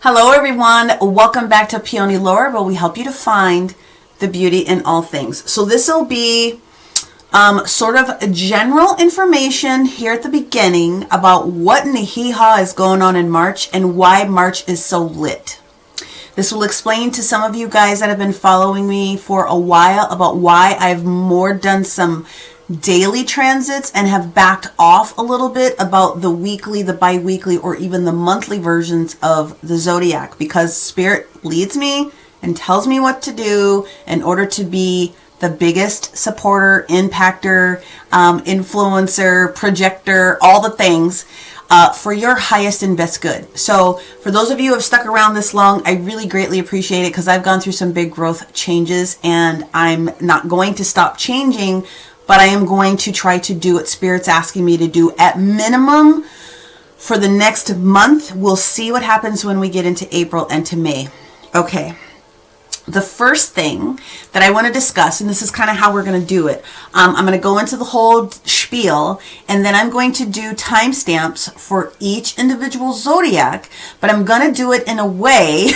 Hello everyone, welcome back to Peony Lore, where we help you to find the beauty in all things. So this will be sort of general information here at the beginning about what in the hee-haw is going on in March and why March is so lit. This will explain to some of you guys that have been following me for a while about why I've more done some daily transits and have backed off a little bit about the weekly, the bi-weekly, or even the monthly versions of the zodiac, because Spirit leads me and tells me what to do in order to be the biggest supporter, impactor, influencer, projector, all the things for your highest and best good. So for those of you who have stuck around this long, I really greatly appreciate it, because I've gone through some big growth changes and I'm not going to stop changing, but I am going to try to do what Spirit's asking me to do at minimum for the next month. We'll see what happens when we get into April and to May. Okay. The first thing that I want to discuss, and this is kind of how we're going to do it, I'm going to go into the whole spiel, and then I'm going to do timestamps for each individual zodiac, but I'm going to do it in a way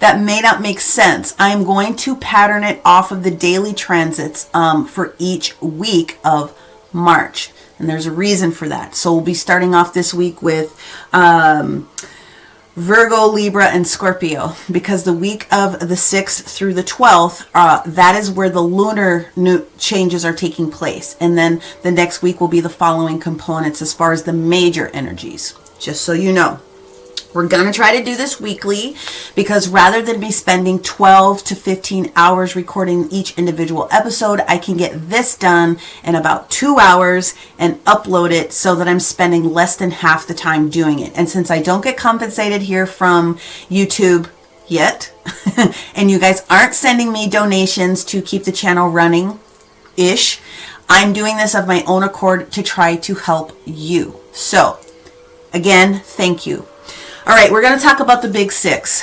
that may not make sense. I'm going to pattern it off of the daily transits for each week of March, and there's a reason for that. So we'll be starting off this week with Virgo, Libra, and Scorpio, because the week of the 6th through the 12th, that is where the lunar changes are taking place. And then the next week will be the following components as far as the major energies, just so you know. We're going to try to do this weekly, because rather than me spending 12 to 15 hours recording each individual episode, I can get this done in about 2 hours and upload it so that I'm spending less than half the time doing it. And since I don't get compensated here from YouTube yet, and you guys aren't sending me donations to keep the channel running-ish, I'm doing this of my own accord to try to help you. So, again, thank you. All right, we're going to talk about the big six,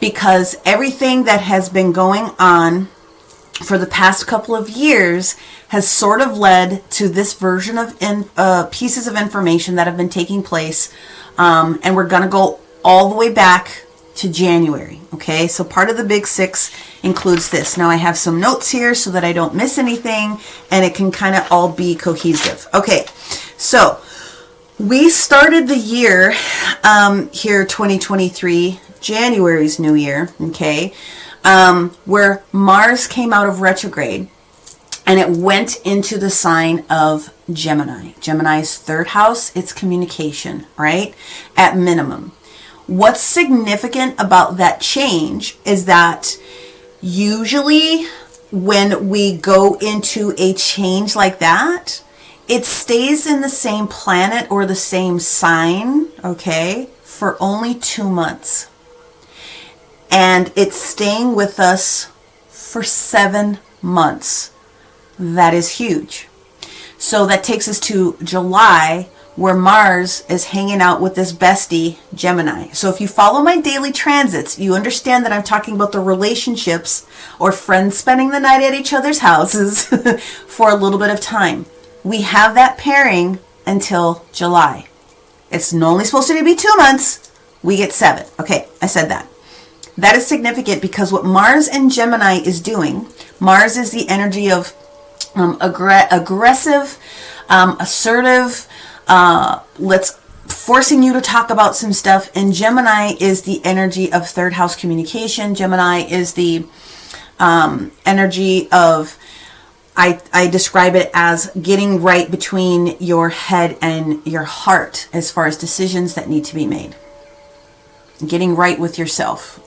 because everything that has been going on for the past couple of years has sort of led to this version of pieces of information that have been taking place. And we're going to go all the way back to January. Okay, so part of the big six includes this. Now I have some notes here so that I don't miss anything and it can kind of all be cohesive. Okay, so we started the year here, 2023, January's new year, okay, where Mars came out of retrograde and it went into the sign of Gemini. Gemini's third house, it's communication, right? At minimum. What's significant about that change is that usually when we go into a change like that, it stays in the same planet or the same sign, okay, for only 2 months. And it's staying with us for 7 months. That is huge. So that takes us to July, where Mars is hanging out with this bestie, Gemini. So if you follow my daily transits, you understand that I'm talking about the relationships or friends spending the night at each other's houses for a little bit of time. We have that pairing until July. It's only supposed to be 2 months. We get 7. Okay, I said that. That is significant because what Mars and Gemini is doing, Mars is the energy of aggressive, assertive, forcing you to talk about some stuff. And Gemini is the energy of third house communication. Gemini is the energy of, I describe it as getting right between your head and your heart as far as decisions that need to be made. Getting right with yourself.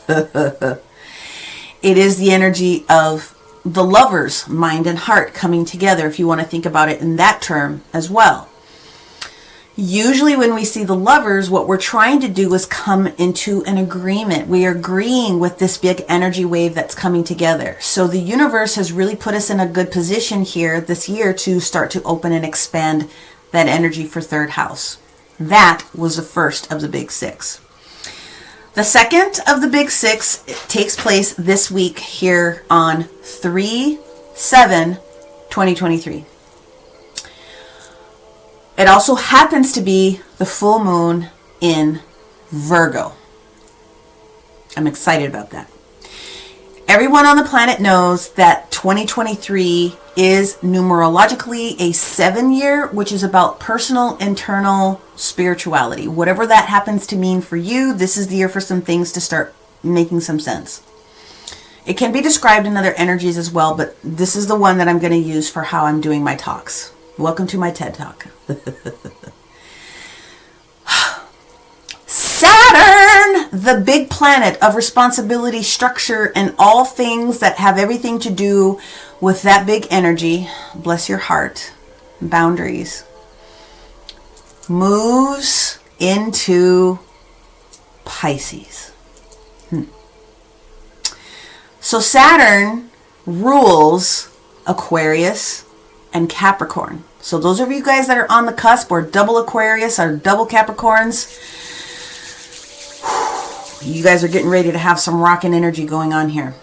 It is the energy of the lover's mind and heart coming together, if you want to think about it in that term as well. Usually when we see the lovers, what we're trying to do is come into an agreement. We are agreeing with this big energy wave that's coming together. So the universe has really put us in a good position here this year to start to open and expand that energy for third house. That was the first of the big six. The second of the big six takes place this week here on 3/7/2023. It also happens to be the full moon in Virgo. I'm excited about that. Everyone on the planet knows that 2023 is numerologically a 7-year, which is about personal, internal spirituality. Whatever that happens to mean for you, this is the year for some things to start making some sense. It can be described in other energies as well, but this is the one that I'm going to use for how I'm doing my talks. Welcome to my TED Talk. Saturn, the big planet of responsibility, structure, and all things that have everything to do with that big energy, bless your heart, boundaries, moves into Pisces. So Saturn rules Aquarius and Capricorn. So those of you guys that are on the cusp or double Aquarius or double Capricorns, you guys are getting ready to have some rockin' energy going on here.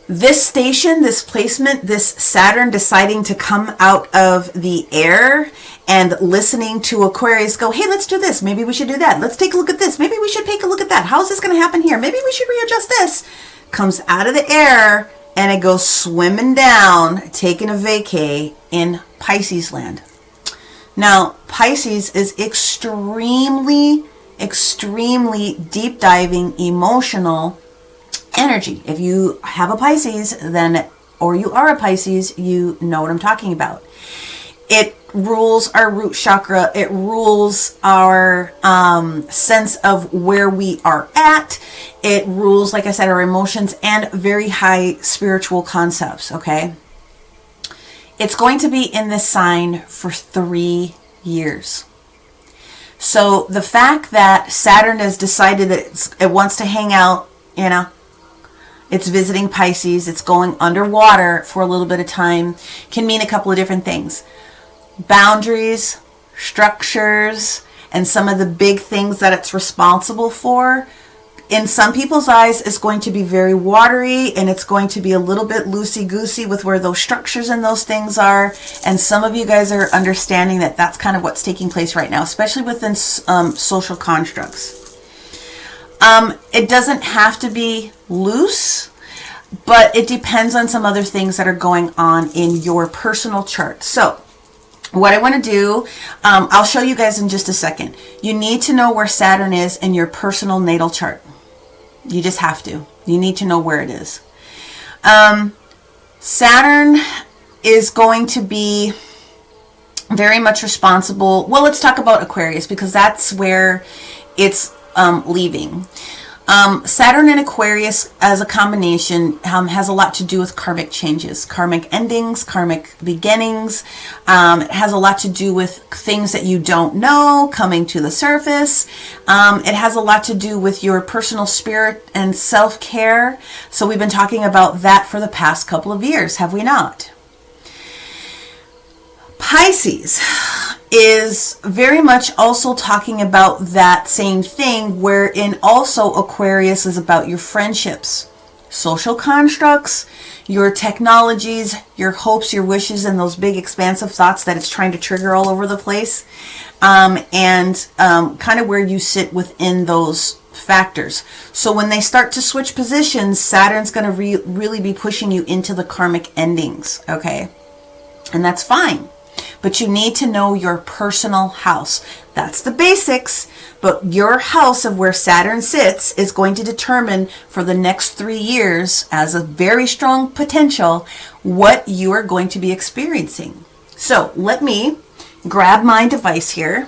This station, this placement, this Saturn deciding to come out of the air and listening to Aquarius go, hey, let's do this. Maybe we should do that. Let's take a look at this. Maybe we should take a look at that. How's this going to happen here? Maybe we should readjust this. Comes out of the air and it goes swimming down, taking a vacay in Pisces land. Now, Pisces is extremely deep diving, emotional energy. If you have a Pisces, then, or you are a Pisces, you know what I'm talking about. It rules our root chakra. It rules our sense of where we are at. It rules, like I said, our emotions and very high spiritual concepts, okay? It's going to be in this sign for 3 years. So the fact that Saturn has decided that it wants to hang out, you know, it's visiting Pisces, it's going underwater for a little bit of time, can mean a couple of different things. Boundaries, structures, and some of the big things that it's responsible for, in some people's eyes, is going to be very watery, and it's going to be a little bit loosey-goosey with where those structures and those things are. And some of you guys are understanding that that's kind of what's taking place right now, especially within social constructs. It doesn't have to be loose, but it depends on some other things that are going on in your personal chart. So what I want to do, I'll show you guys in just a second. You need to know where Saturn is in your personal natal chart. You just have to. You need to know where it is. Saturn is going to be very much responsible. Well, let's talk about Aquarius because that's where it's leaving. Saturn and Aquarius as a combination has a lot to do with karmic changes, karmic endings, karmic beginnings. It has a lot to do with things that you don't know coming to the surface. It has a lot to do with your personal spirit and self-care. So we've been talking about that for the past couple of years, have we not? Pisces is very much also talking about that same thing, wherein also Aquarius is about your friendships, social constructs, your technologies, your hopes, your wishes, and those big expansive thoughts that it's trying to trigger all over the place, and kind of where you sit within those factors. So when they start to switch positions, Saturn's going to really be pushing you into the karmic endings, okay? And that's fine. But you need to know your personal house. That's the basics. But your house of where Saturn sits is going to determine for the next 3 years, as a very strong potential, what you are going to be experiencing. So let me grab my device here.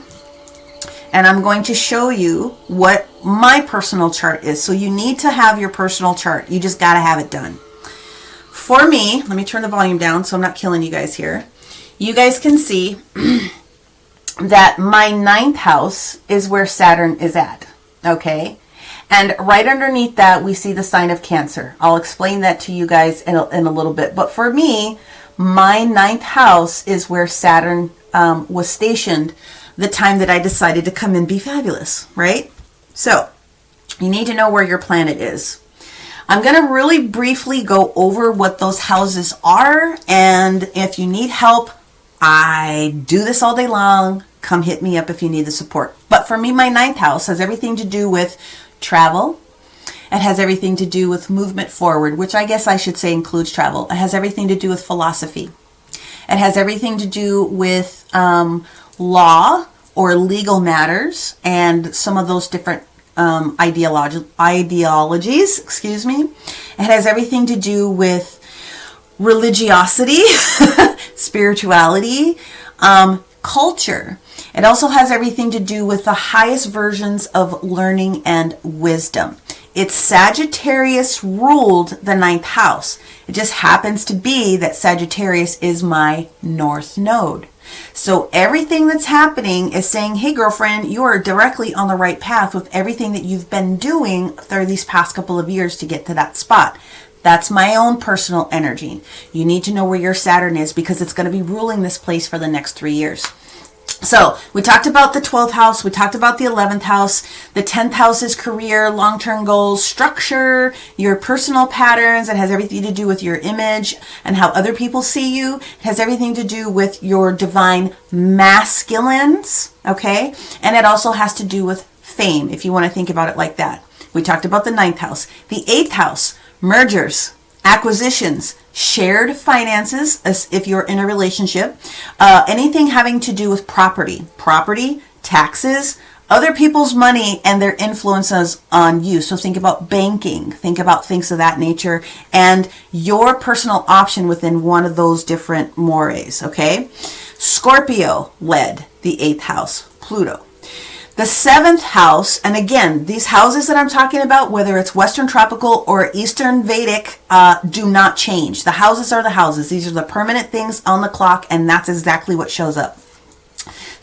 And I'm going to show you what my personal chart is. So you need to have your personal chart. You just got to have it done. For me, let me turn the volume down so I'm not killing you guys here. You guys can see that my 9th house is where Saturn is at, okay? And right underneath that, we see the sign of Cancer. I'll explain that to you guys in a little bit. But for me, my 9th house is where Saturn was stationed the time that I decided to come and be fabulous, right? So you need to know where your planet is. I'm going to really briefly go over what those houses are. And if you need help, I do this all day long. come hit me up if you need the support. But for me, my 9th house has everything to do with travel. It has everything to do with movement forward, which I guess I should say includes travel. It has everything to do with philosophy. It has everything to do with law or legal matters and some of those different ideologies, excuse me. It has everything to do with religiosity, spirituality, culture. It also has everything to do with the highest versions of learning and wisdom. It's Sagittarius ruled the 9th house. It just happens to be that Sagittarius is my north node. So everything that's happening is saying, hey girlfriend, you are directly on the right path with everything that you've been doing through these past couple of years to get to that spot. That's my own personal energy. You need to know where your Saturn is because it's going to be ruling this place for the next 3 years. So we talked about the 12th house. We talked about the 11th house. The 10th house is career, long-term goals, structure, your personal patterns. It has everything to do with your image and how other people see you. It has everything to do with your divine masculines, okay? And it also has to do with fame, if you want to think about it like that. We talked about the 9th house. The 8th house, mergers, acquisitions, shared finances, as if you're in a relationship, anything having to do with property, taxes, other people's money and their influences on you. So think about banking, think about things of that nature, and your personal option within one of those different mores, okay? Scorpio led the 8th house, Pluto. The 7th house, and again, these houses that I'm talking about, whether it's Western Tropical or Eastern Vedic, do not change. The houses are the houses. These are the permanent things on the clock, and that's exactly what shows up.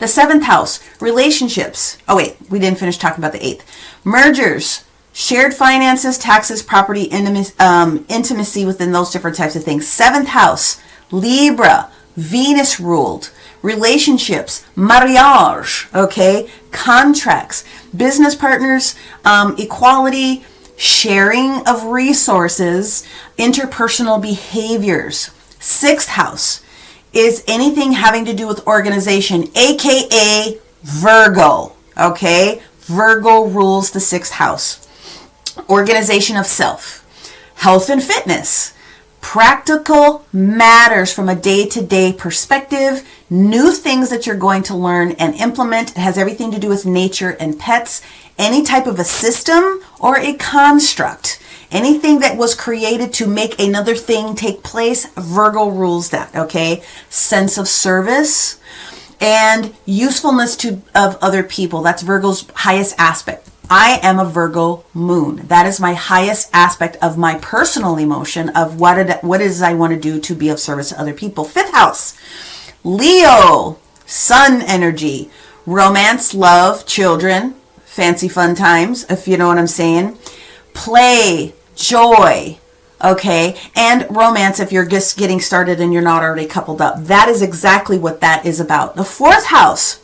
The 7th house, relationships. Oh wait, we didn't finish talking about the 8th. Mergers, shared finances, taxes, property, intimacy within those different types of things. 7th house, Libra, Venus ruled. Relationships, mariage, okay, contracts, business partners, equality, sharing of resources, interpersonal behaviors. 6th house is anything having to do with organization, aka Virgo, okay? Virgo rules the 6th house. Organization of self, health and fitness, practical matters from a day-to-day perspective, new things that you're going to learn and implement. It has everything to do with nature and pets, any type of a system or a construct. Anything that was created to make another thing take place, Virgo rules that, okay? Sense of service and usefulness of other people. That's Virgo's highest aspect. I am a Virgo moon. That is my highest aspect of my personal emotion of what it is I want to do to be of service to other people. 5th house, Leo, sun energy, romance, love, children, fancy fun times, if you know what I'm saying. Play, joy, okay, and romance if you're just getting started and you're not already coupled up. That is exactly what that is about. The 4th house,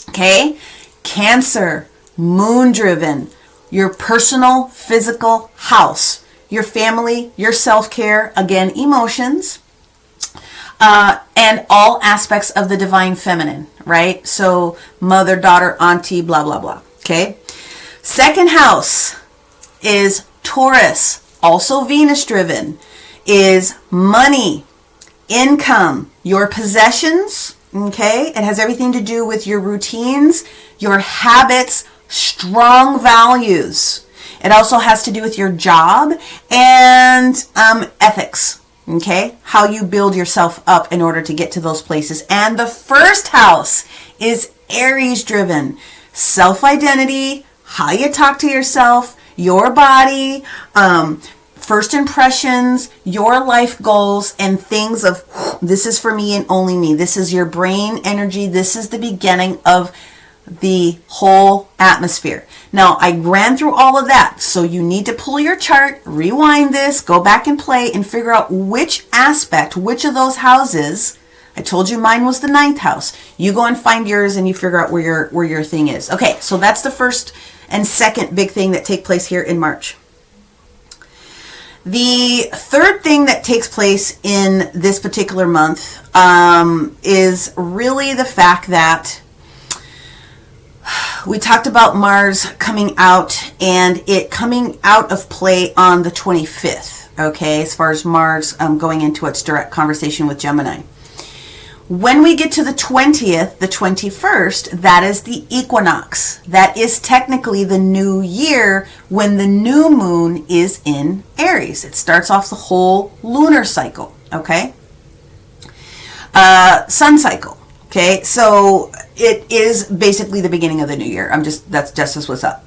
okay, Cancer, moon driven, your personal physical house, your family, your self-care, again, emotions, and all aspects of the divine feminine, right? So mother, daughter, auntie, blah, blah, blah. Okay. 2nd house is Taurus, also Venus driven, is money, income, your possessions. Okay. It has everything to do with your routines, your habits, strong values. It also has to do with your job and ethics, okay? How you build yourself up in order to get to those places. And the 1st house is Aries driven. Self-identity, how you talk to yourself, your body, first impressions, your life goals, and things of this is for me and only me. This is your brain energy. This is the beginning of the whole atmosphere. Now, I ran through all of that, so you need to pull your chart, rewind this, go back and play, and figure out which aspect, which of those houses. I told you mine was the 9th house. You go and find yours, and you figure out where your thing is. Okay, so that's the first and second big thing that take place here in March. The third thing that takes place in this particular month is really the fact that we talked about Mars coming out and it coming out of play on the 25th, okay, as far as Mars going into its direct conversation with Gemini. When we get to the 20th, the 21st, that is the equinox. That is technically the new year when the new moon is in Aries. It starts off the whole lunar cycle, okay? Sun cycle, okay? So it is basically the beginning of the new year. That's just what's up.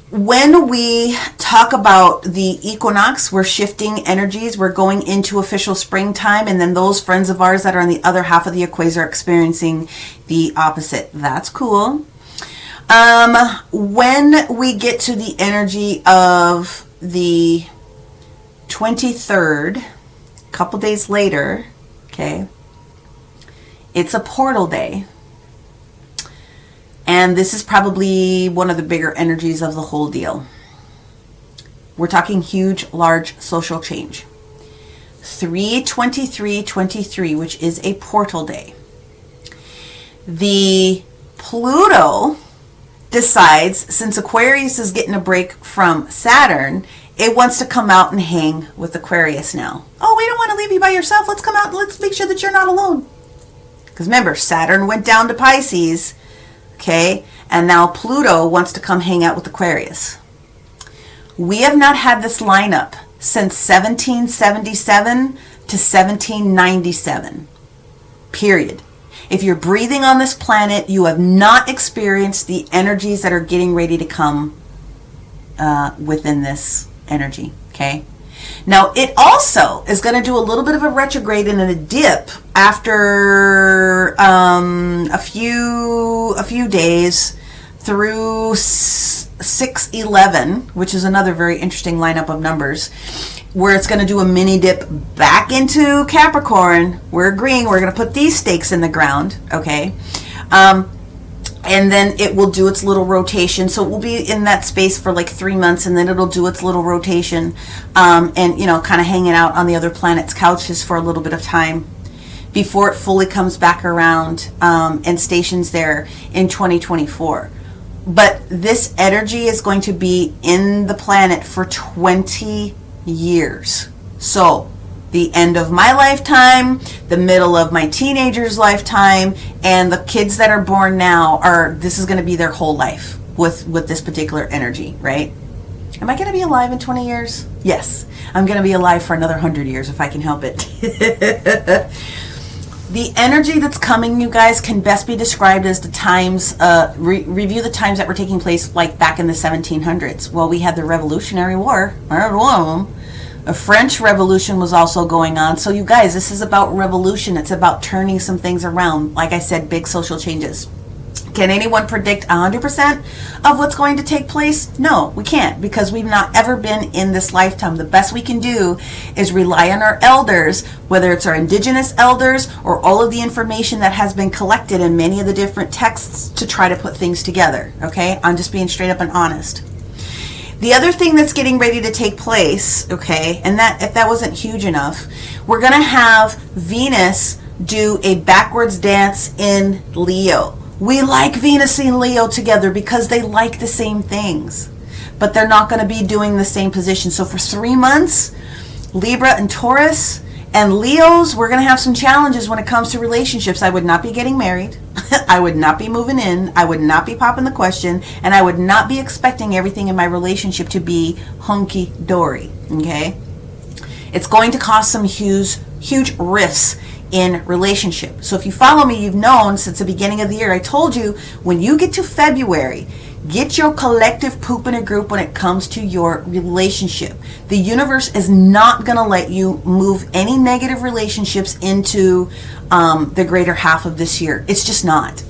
When we talk about the equinox, we're shifting energies. We're going into official springtime, and then those friends of ours that are on the other half of the equator are experiencing the opposite. That's cool. When we get to the energy of the 23rd, a couple days later, okay, it's a portal day. And this is probably one of the bigger energies of the whole deal. We're talking huge, large social change. 3/23/23, which is a portal day. The Pluto decides, since Aquarius is getting a break from Saturn, it wants to come out and hang with Aquarius now. Oh, we don't want to leave you by yourself. Let's come out and let's make sure that you're not alone. Because remember, Saturn went down to Pisces. Okay, and now Pluto wants to come hang out with Aquarius. We have not had this lineup since 1777 to 1797. Period. If you're breathing on this planet, you have not experienced the energies that are getting ready to come within this energy. Okay. Now, it also is going to do a little bit of a retrograde and a dip after a few days through 6/11, which is another very interesting lineup of numbers, where it's going to do a mini dip back into Capricorn. We're agreeing we're going to put these stakes in the ground, okay? And then it will do its little rotation. So it will be in that space for like 3 months, and then it'll do its little rotation and, you know, kind of hanging out on the other planets' couches for a little bit of time before it fully comes back around and stations there in 2024. But this energy is going to be in the planet for 20 years. So the end of my lifetime, the middle of my teenager's lifetime, and the kids that are born now this is going to be their whole life with this particular energy, right? Am I going to be alive in 20 years? Yes. I'm going to be alive for another 100 years if I can help it. The energy that's coming, you guys, can best be described as the times, review the times that were taking place like back in the 1700s. Well, we had the Revolutionary War. I heard one of them. A French Revolution was also going on. So you guys, this is about revolution. It's about turning some things around. Like I said, big social changes. Can anyone predict 100% of what's going to take place? No, we can't, because we've not ever been in this lifetime. The best we can do is rely on our elders, whether it's our indigenous elders or all of the information that has been collected in many of the different texts to try to put things together. Okay? I'm just being straight up and honest. The other thing that's getting ready to take place, okay, and that if that wasn't huge enough, we're going to have Venus do a backwards dance in Leo. We like Venus and Leo together because they like the same things, but they're not going to be doing the same position. So for 3 months, Libra and Taurus and Leos, we're going to have some challenges when it comes to relationships. I would not be getting married. I would not be moving in. I would not be popping the question. And I would not be expecting everything in my relationship to be hunky-dory. Okay? It's going to cause some huge rifts in relationship. So if you follow me, you've known since the beginning of the year, I told you when you get to February, get your collective poop in a group when it comes to your relationship. The universe is not going to let you move any negative relationships into the greater half of this year. It's just not.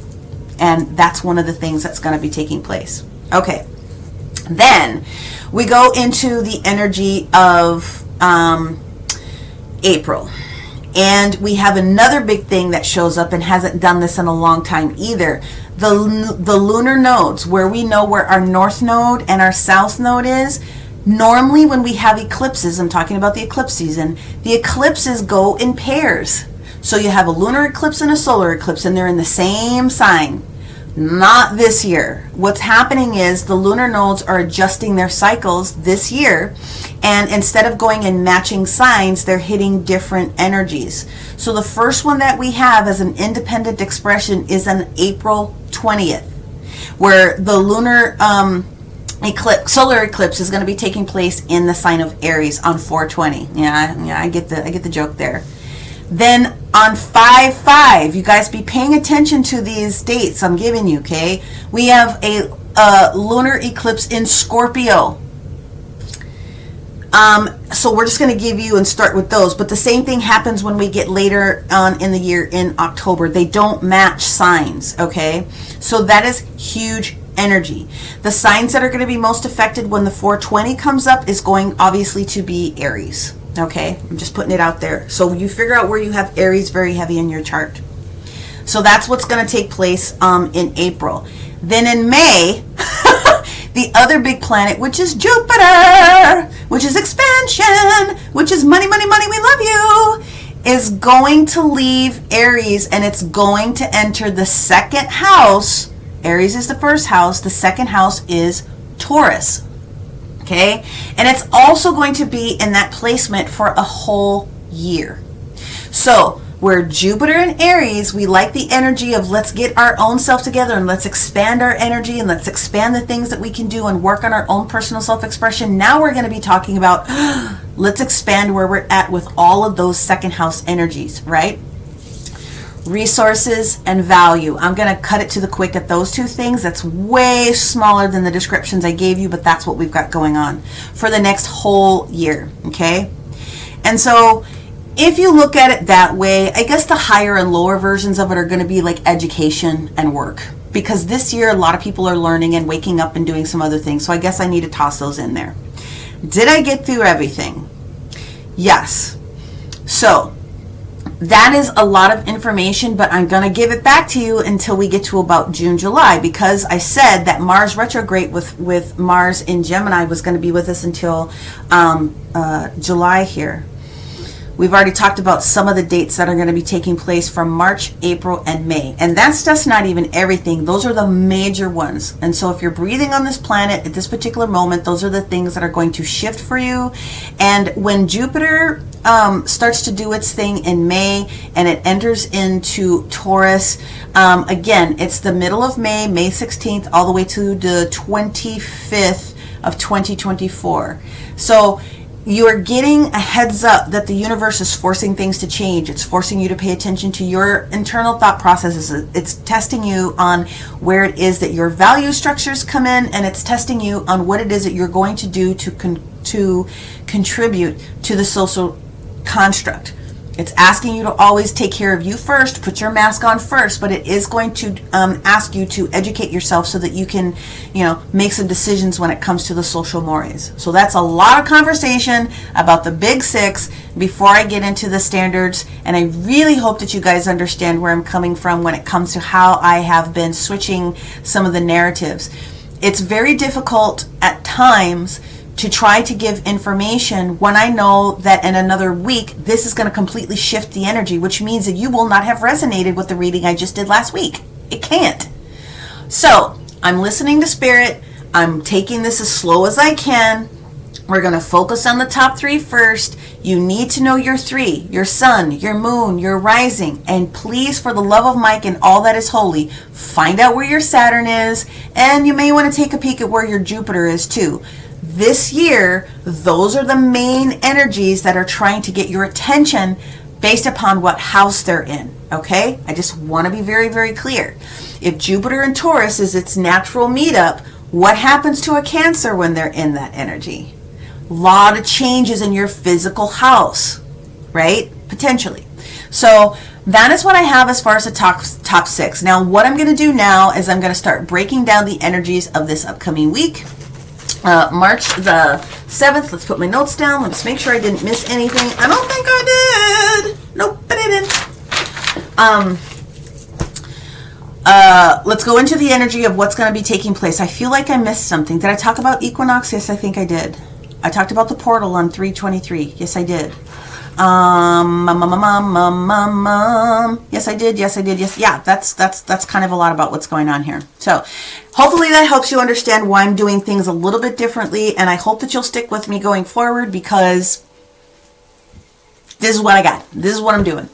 And that's one of the things that's going to be taking place. Okay. Then we go into the energy of April. And we have another big thing that shows up and hasn't done this in a long time either. The lunar nodes, where we know where our north node and our south node is. Normally when we have eclipses, I'm talking about the eclipse season, the eclipses go in pairs. So you have a lunar eclipse and a solar eclipse, and they're in the same sign. Not this year. What's happening is the lunar nodes are adjusting their cycles this year, and instead of going in matching signs, they're hitting different energies. So the first one that we have as an independent expression is on April 20th, where the lunar solar eclipse is going to be taking place in the sign of Aries on 4/20. Yeah, I get the joke there. Then on 5/5, you guys be paying attention to these dates I'm giving you, okay? We have a lunar eclipse in Scorpio. So we're just going to give you and start with those. But the same thing happens when we get later on in the year in October. They don't match signs, okay? So that is huge energy. The signs that are going to be most affected when the 4/20 comes up is going obviously to be Aries. Okay, I'm just putting it out there. So you figure out where you have Aries very heavy in your chart. So that's what's going to take place in April. Then in May, the other big planet, which is Jupiter, which is expansion, which is money, money, money, we love you, is going to leave Aries, and it's going to enter the second house. Aries is the first house. The second house is Taurus. Okay, and it's also going to be in that placement for a whole year. So where Jupiter and Aries, we like the energy of let's get our own self together and let's expand our energy and let's expand the things that we can do and work on our own personal self-expression. Now we're going to be talking about let's expand where we're at with all of those second house energies, right? Resources and value. I'm going to cut it to the quick at those two things. That's way smaller than the descriptions I gave you, but that's what we've got going on for the next whole year, okay? And so if you look at it that way, I guess the higher and lower versions of it are going to be like education and work, because this year a lot of people are learning and waking up and doing some other things. So I guess I need to toss those in there. Did I get through everything? Yes. So that is a lot of information, but I'm going to give it back to you until we get to about June, July, because I said that Mars retrograde with Mars in Gemini was going to be with us until July here. We've already talked about some of the dates that are going to be taking place from March, April, and May. And that's just not even everything. Those are the major ones. And so if you're breathing on this planet at this particular moment, those are the things that are going to shift for you. And when Jupiter starts to do its thing in May and it enters into Taurus, again, it's the middle of May, May 16th, all the way to the 25th of 2024. So you are getting a heads up that the universe is forcing things to change. It's forcing you to pay attention to your internal thought processes. It's testing you on where it is that your value structures come in, and it's testing you on what it is that you're going to do to contribute to the social construct. It's asking you to always take care of you first, put your mask on first, but it is going to ask you to educate yourself so that you can, make some decisions when it comes to the social mores. So that's a lot of conversation about the big six before I get into the standards, and I really hope that you guys understand where I'm coming from when it comes to how I have been switching some of the narratives. It's very difficult at times to try to give information when I know that in another week, this is going to completely shift the energy, which means that you will not have resonated with the reading I just did last week. It can't. So I'm listening to Spirit. I'm taking this as slow as I can. We're going to focus on the top three first. You need to know your three, your sun, your moon, your rising. And please, for the love of Mike and all that is holy, find out where your Saturn is. And you may want to take a peek at where your Jupiter is too. This year, those are the main energies that are trying to get your attention based upon what house they're in, okay? I just want to be very, very clear. If Jupiter and Taurus is its natural meetup, what happens to a Cancer when they're in that energy? A lot of changes in your physical house, right? Potentially. So that is what I have as far as the top six. Now, what I'm going to do now is I'm going to start breaking down the energies of this upcoming week. March the 7th, let's put my notes down. Let's make sure I didn't miss anything. I don't think I did. Nope, I didn't. Let's go into the energy of what's going to be taking place. I feel like I missed something. Did I talk about equinox? Yes, I think I did. I talked about the portal on 3/23. Yes, I did. Yes, I did. Yes, I did. Yes. Yeah, that's kind of a lot about what's going on here. So hopefully that helps you understand why I'm doing things a little bit differently. And I hope that you'll stick with me going forward, because this is what I got. This is what I'm doing.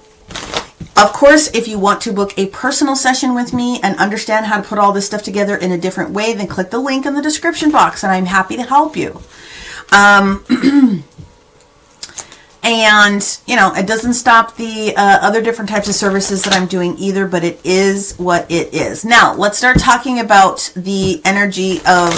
Of course, if you want to book a personal session with me and understand how to put all this stuff together in a different way, then click the link in the description box and I'm happy to help you. And, you know, it doesn't stop the other different types of services that I'm doing either, but it is what it is. Now, let's start talking about the energy of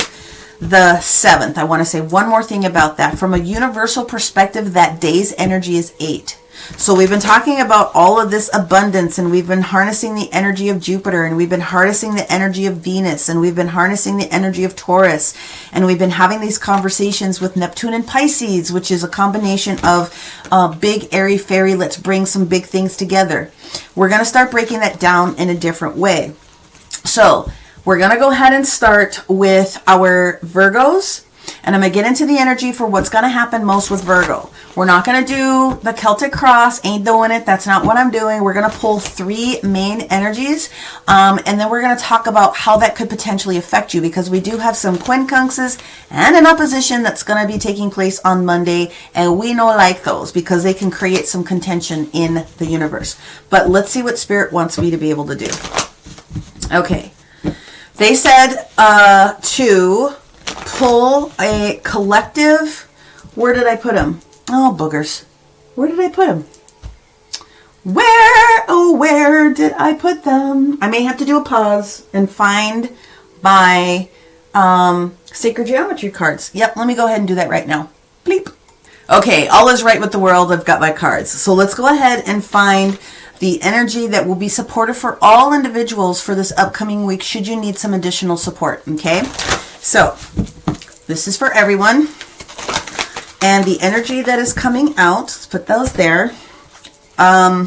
the 7th. I want to say one more thing about that. From a universal perspective, that day's energy is 8. So we've been talking about all of this abundance, and we've been harnessing the energy of Jupiter, and we've been harnessing the energy of Venus, and we've been harnessing the energy of Taurus, and we've been having these conversations with Neptune and Pisces, which is a combination of big, airy, fairy, let's bring some big things together. We're going to start breaking that down in a different way. So we're going to go ahead and start with our Virgos, and I'm going to get into the energy for what's going to happen most with Virgo. We're not going to do the Celtic cross, ain't doing it. That's not what I'm doing. We're going to pull 3 main energies, and then we're going to talk about how that could potentially affect you, because we do have some quincunxes and an opposition that's going to be taking place on Monday, and we don't like those because they can create some contention in the universe. But let's see what Spirit wants me to be able to do. Okay. They said to pull a collective. Where did I put them? Oh, boogers. Where did I put them? Where did I put them? I may have to do a pause and find my sacred geometry cards. Yep, let me go ahead and do that right now. Bleep. Okay, all is right with the world. I've got my cards. So let's go ahead and find the energy that will be supportive for all individuals for this upcoming week, should you need some additional support, okay? So this is for everyone. And the energy that is coming out, let's put those there. Well,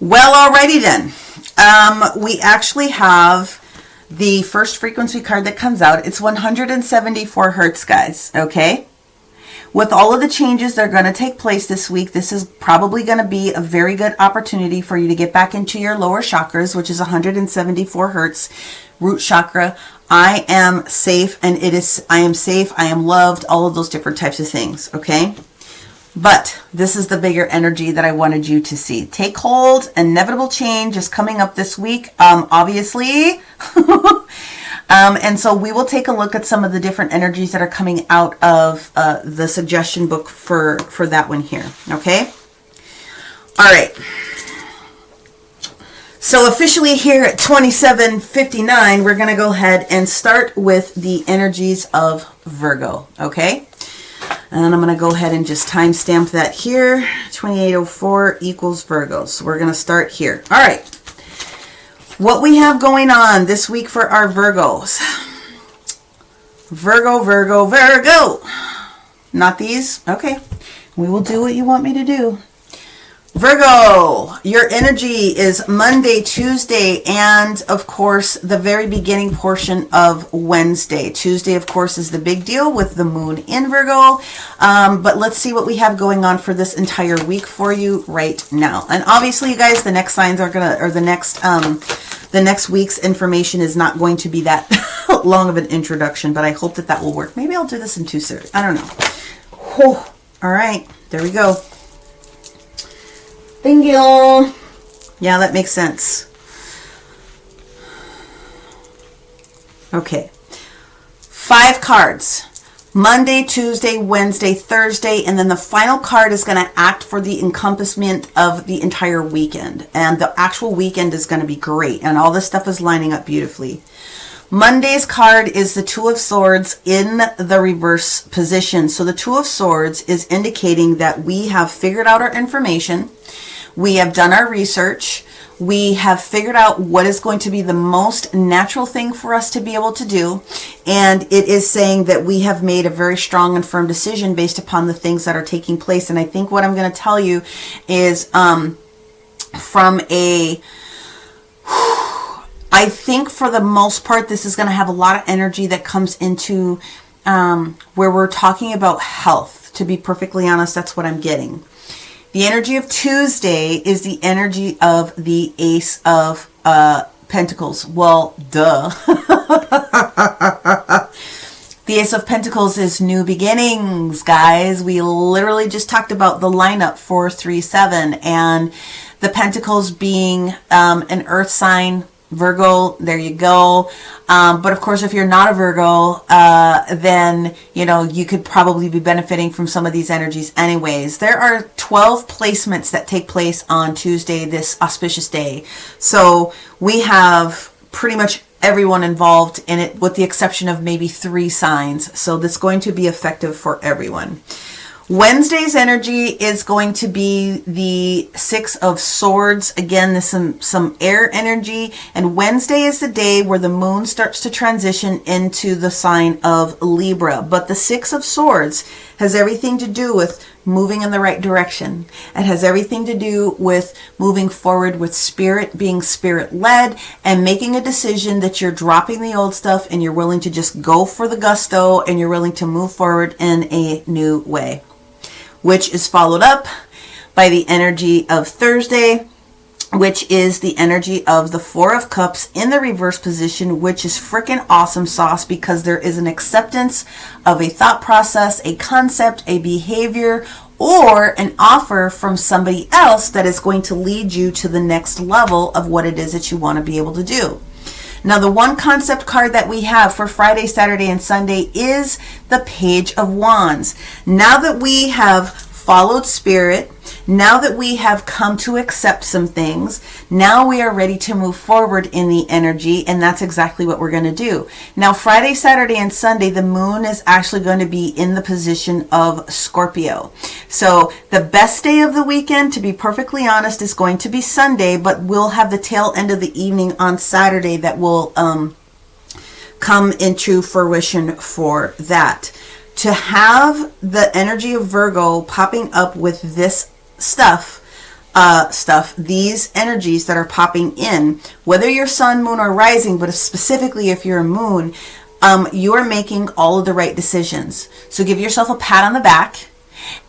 alrighty then. We actually have the first frequency card that comes out. It's 174 hertz, guys, okay? With all of the changes that are going to take place this week, this is probably going to be a very good opportunity for you to get back into your lower chakras, which is 174 hertz, root chakra. I am safe, and I am safe, I am loved, all of those different types of things, okay? But this is the bigger energy that I wanted you to see. Take hold. Inevitable change is coming up this week, obviously. And so we will take a look at some of the different energies that are coming out of the suggestion book for that one here, okay? All right. So officially here at 27:59, we're going to go ahead and start with the energies of Virgo, okay? And I'm going to go ahead and just timestamp that here. 2804 equals Virgo. So we're going to start here. All right. What we have going on this week for our Virgos. Virgo, Virgo, Virgo. Not these? Okay. We will do what you want me to do. Virgo, your energy is Monday, Tuesday, and of course the very beginning portion of Wednesday. Tuesday, of course, is the big deal with the moon in Virgo. But let's see what we have going on for this entire week for you right now. And obviously, you guys, the next signs are gonna, or the next week's information is not going to be that long of an introduction, but I hope that will work. Maybe I'll do this in 2 series. I don't know. Whew. All right, there we go. Thank you. Yeah, that makes sense. Okay. 5 cards. Monday, Tuesday, Wednesday, Thursday, and then the final card is going to act for the encompassment of the entire weekend. And the actual weekend is going to be great. And all this stuff is lining up beautifully. Monday's card is the Two of Swords in the reverse position. So the Two of Swords is indicating that we have figured out our information. We have done our research. We have figured out what is going to be the most natural thing for us to be able to do. And it is saying that we have made a very strong and firm decision based upon the things that are taking place. And I think what I'm going to tell you is I think for the most part, this is going to have a lot of energy that comes into where we're talking about health. To be perfectly honest, that's what I'm getting. The energy of Tuesday is the energy of the Ace of Pentacles. Well, duh. The Ace of Pentacles is new beginnings, guys. We literally just talked about the lineup 4-3-7 and the Pentacles being an earth sign, Virgo. There you go. But of course, if you're not a Virgo, then, you know, you could probably be benefiting from some of these energies anyways. There are 12 placements that take place on Tuesday, this auspicious day. So we have pretty much everyone involved in it, with the exception of maybe 3 signs. So that's going to be effective for everyone. Wednesday's energy is going to be the 6 of Swords. Again, this is some air energy. And Wednesday is the day where the moon starts to transition into the sign of Libra. But the 6 of Swords has everything to do with moving in the right direction. It has everything to do with moving forward with spirit, being spirit-led, and making a decision that you're dropping the old stuff and you're willing to just go for the gusto and you're willing to move forward in a new way. Which is followed up by the energy of Thursday, which is the energy of the 4 of Cups in the reverse position, which is freaking awesome sauce because there is an acceptance of a thought process, a concept, a behavior, or an offer from somebody else that is going to lead you to the next level of what it is that you want to be able to do. Now, the one concept card that we have for Friday, Saturday, and Sunday is the Page of Wands. Now that we have followed spirit, now that we have come to accept some things, now we are ready to move forward in the energy, and that's exactly what we're going to do. Now, Friday, Saturday, and Sunday, the moon is actually going to be in the position of Scorpio. So the best day of the weekend, to be perfectly honest, is going to be Sunday, but we'll have the tail end of the evening on Saturday that will come into fruition for that. To have the energy of Virgo popping up with this these energies that are popping in, whether you're sun, moon, or rising, but specifically if you're a moon, you are making all of the right decisions. So give yourself a pat on the back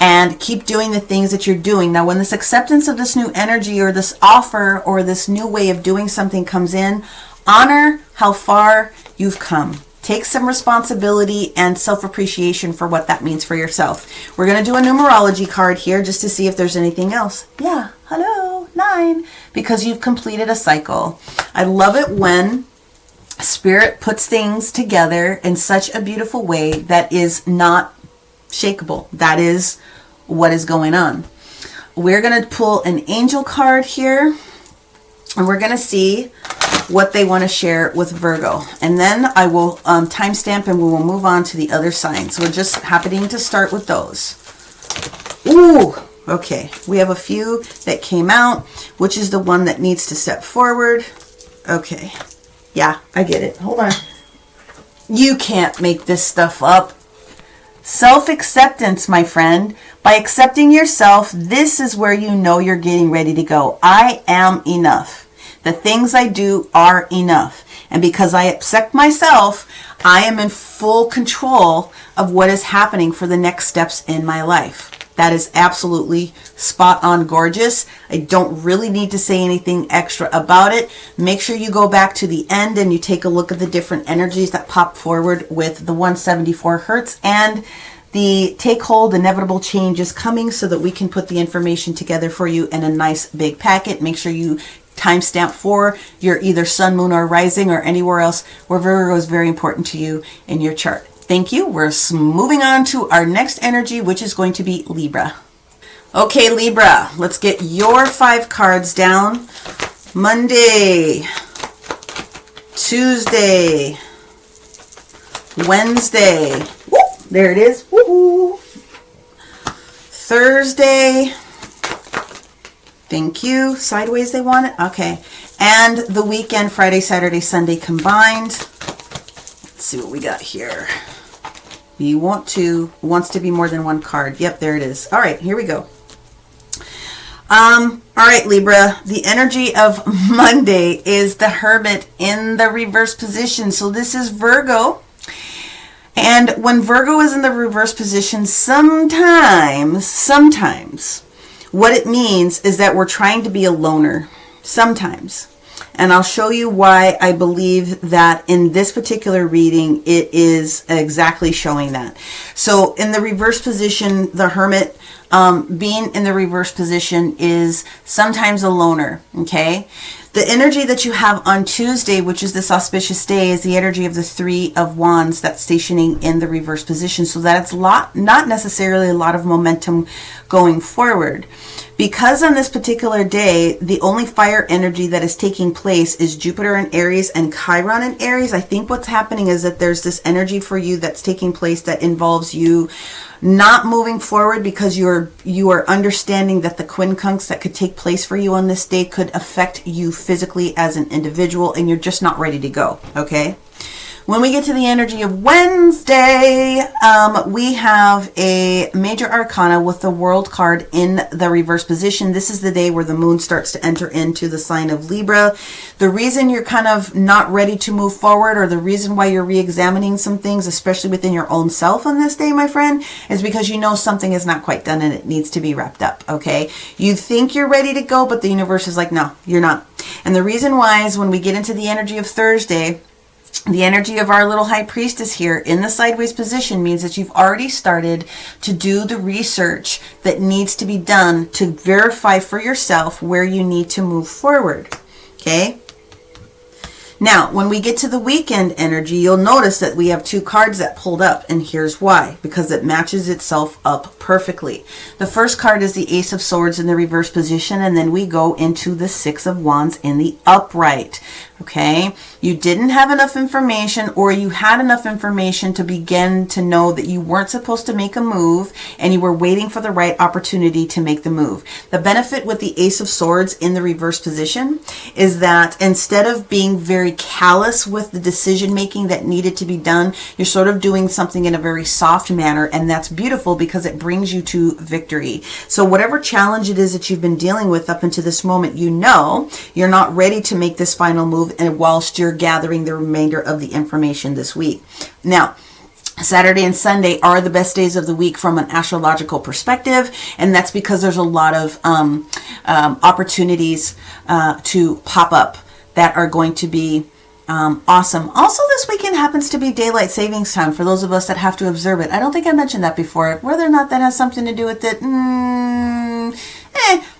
and keep doing the things that you're doing. Now, when this acceptance of this new energy or this offer or this new way of doing something comes in, honor how far you've come. Take some responsibility and self-appreciation for what that means for yourself. We're going to do a numerology card here just to see if there's anything else. Yeah, hello, 9, because you've completed a cycle. I love it when Spirit puts things together in such a beautiful way that is not shakable. That is what is going on. We're going to pull an angel card here, and we're going to see what they want to share with Virgo. And then I will timestamp and we will move on to the other signs. We're just happening to start with those. Ooh, okay. We have a few that came out, which is the one that needs to step forward. Okay. Yeah, I get it. Hold on. You can't make this stuff up. Self-acceptance, my friend. By accepting yourself, this is where you know you're getting ready to go. I am enough. The things I do are enough. And because I accept myself, I am in full control of what is happening for the next steps in my life. That is absolutely spot on gorgeous. I don't really need to say anything extra about it. Make sure you go back to the end and you take a look at the different energies that pop forward with the 174 Hertz and the take hold inevitable change is coming so that we can put the information together for you in a nice big packet. Make sure you timestamp for your either sun, moon, or rising or anywhere else where Virgo is very important to you in your chart. Thank you. We're moving on to our next energy, which is going to be Libra. Okay, Libra, let's get your 5 cards down. Monday, Tuesday, Wednesday. Whoop, there it is. Woo-hoo. Thursday. Thank you. Sideways they want it? Okay. And the weekend, Friday, Saturday, Sunday combined. Let's see what we got here. Wants to be more than one card. Yep, there it is. All right, here we go. All right, Libra. The energy of Monday is the Hermit in the reverse position. So this is Virgo. And when Virgo is in the reverse position, sometimes, what it means is that we're trying to be a loner. Sometimes. And I'll show you why I believe that in this particular reading, it is exactly showing that. So in the reverse position, the Hermit, being in the reverse position is sometimes a loner, okay? The energy that you have on Tuesday, which is this auspicious day, is the energy of the Three of Wands that's stationing in the reverse position. So that it's not necessarily a lot of momentum going forward. Because on this particular day, the only fire energy that is taking place is Jupiter in Aries and Chiron in Aries. I think what's happening is that there's this energy for you that's taking place that involves you not moving forward because you are understanding that the quincunx that could take place for you on this day could affect you physically as an individual, and you're just not ready to go, okay? When we get to the energy of Wednesday, we have a major arcana with the World card in the reverse position. This is the day where the moon starts to enter into the sign of Libra. The reason you're kind of not ready to move forward, or the reason why you're re-examining some things, especially within your own self on this day, my friend, is because you know something is not quite done and it needs to be wrapped up, okay? You think you're ready to go, but the universe is like, no, you're not. And the reason why is when we get into the energy of Thursday, the energy of our little high priestess here in the sideways position means that you've already started to do the research that needs to be done to verify for yourself where you need to move forward. Okay? Now, when we get to the weekend energy, you'll notice that we have two cards that pulled up, and here's why. Because it matches itself up perfectly. The first card is the Ace of Swords in the reverse position, and then we go into the Six of Wands in the upright. Okay, you didn't have enough information, or you had enough information to begin to know that you weren't supposed to make a move and you were waiting for the right opportunity to make the move. The benefit with the Ace of Swords in the reverse position is that instead of being very callous with the decision making that needed to be done, you're sort of doing something in a very soft manner, and that's beautiful because it brings you to victory. So whatever challenge it is that you've been dealing with up until this moment, you know you're not ready to make this final move, and whilst you're gathering the remainder of the information this week. Now, Saturday and Sunday are the best days of the week from an astrological perspective, and that's because there's a lot of opportunities to pop up that are going to be awesome. Also, this weekend happens to be daylight savings time for those of us that have to observe it. I don't think I mentioned that before. Whether or not that has something to do with it,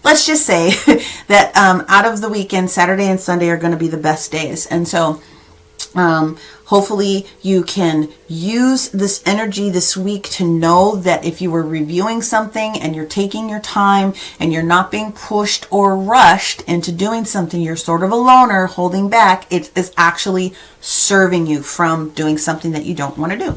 let's just say that out of the weekend, Saturday and Sunday are going to be the best days. And so hopefully you can use this energy this week to know that if you were reviewing something and you're taking your time and you're not being pushed or rushed into doing something, you're sort of a loner holding back, it is actually serving you from doing something that you don't want to do.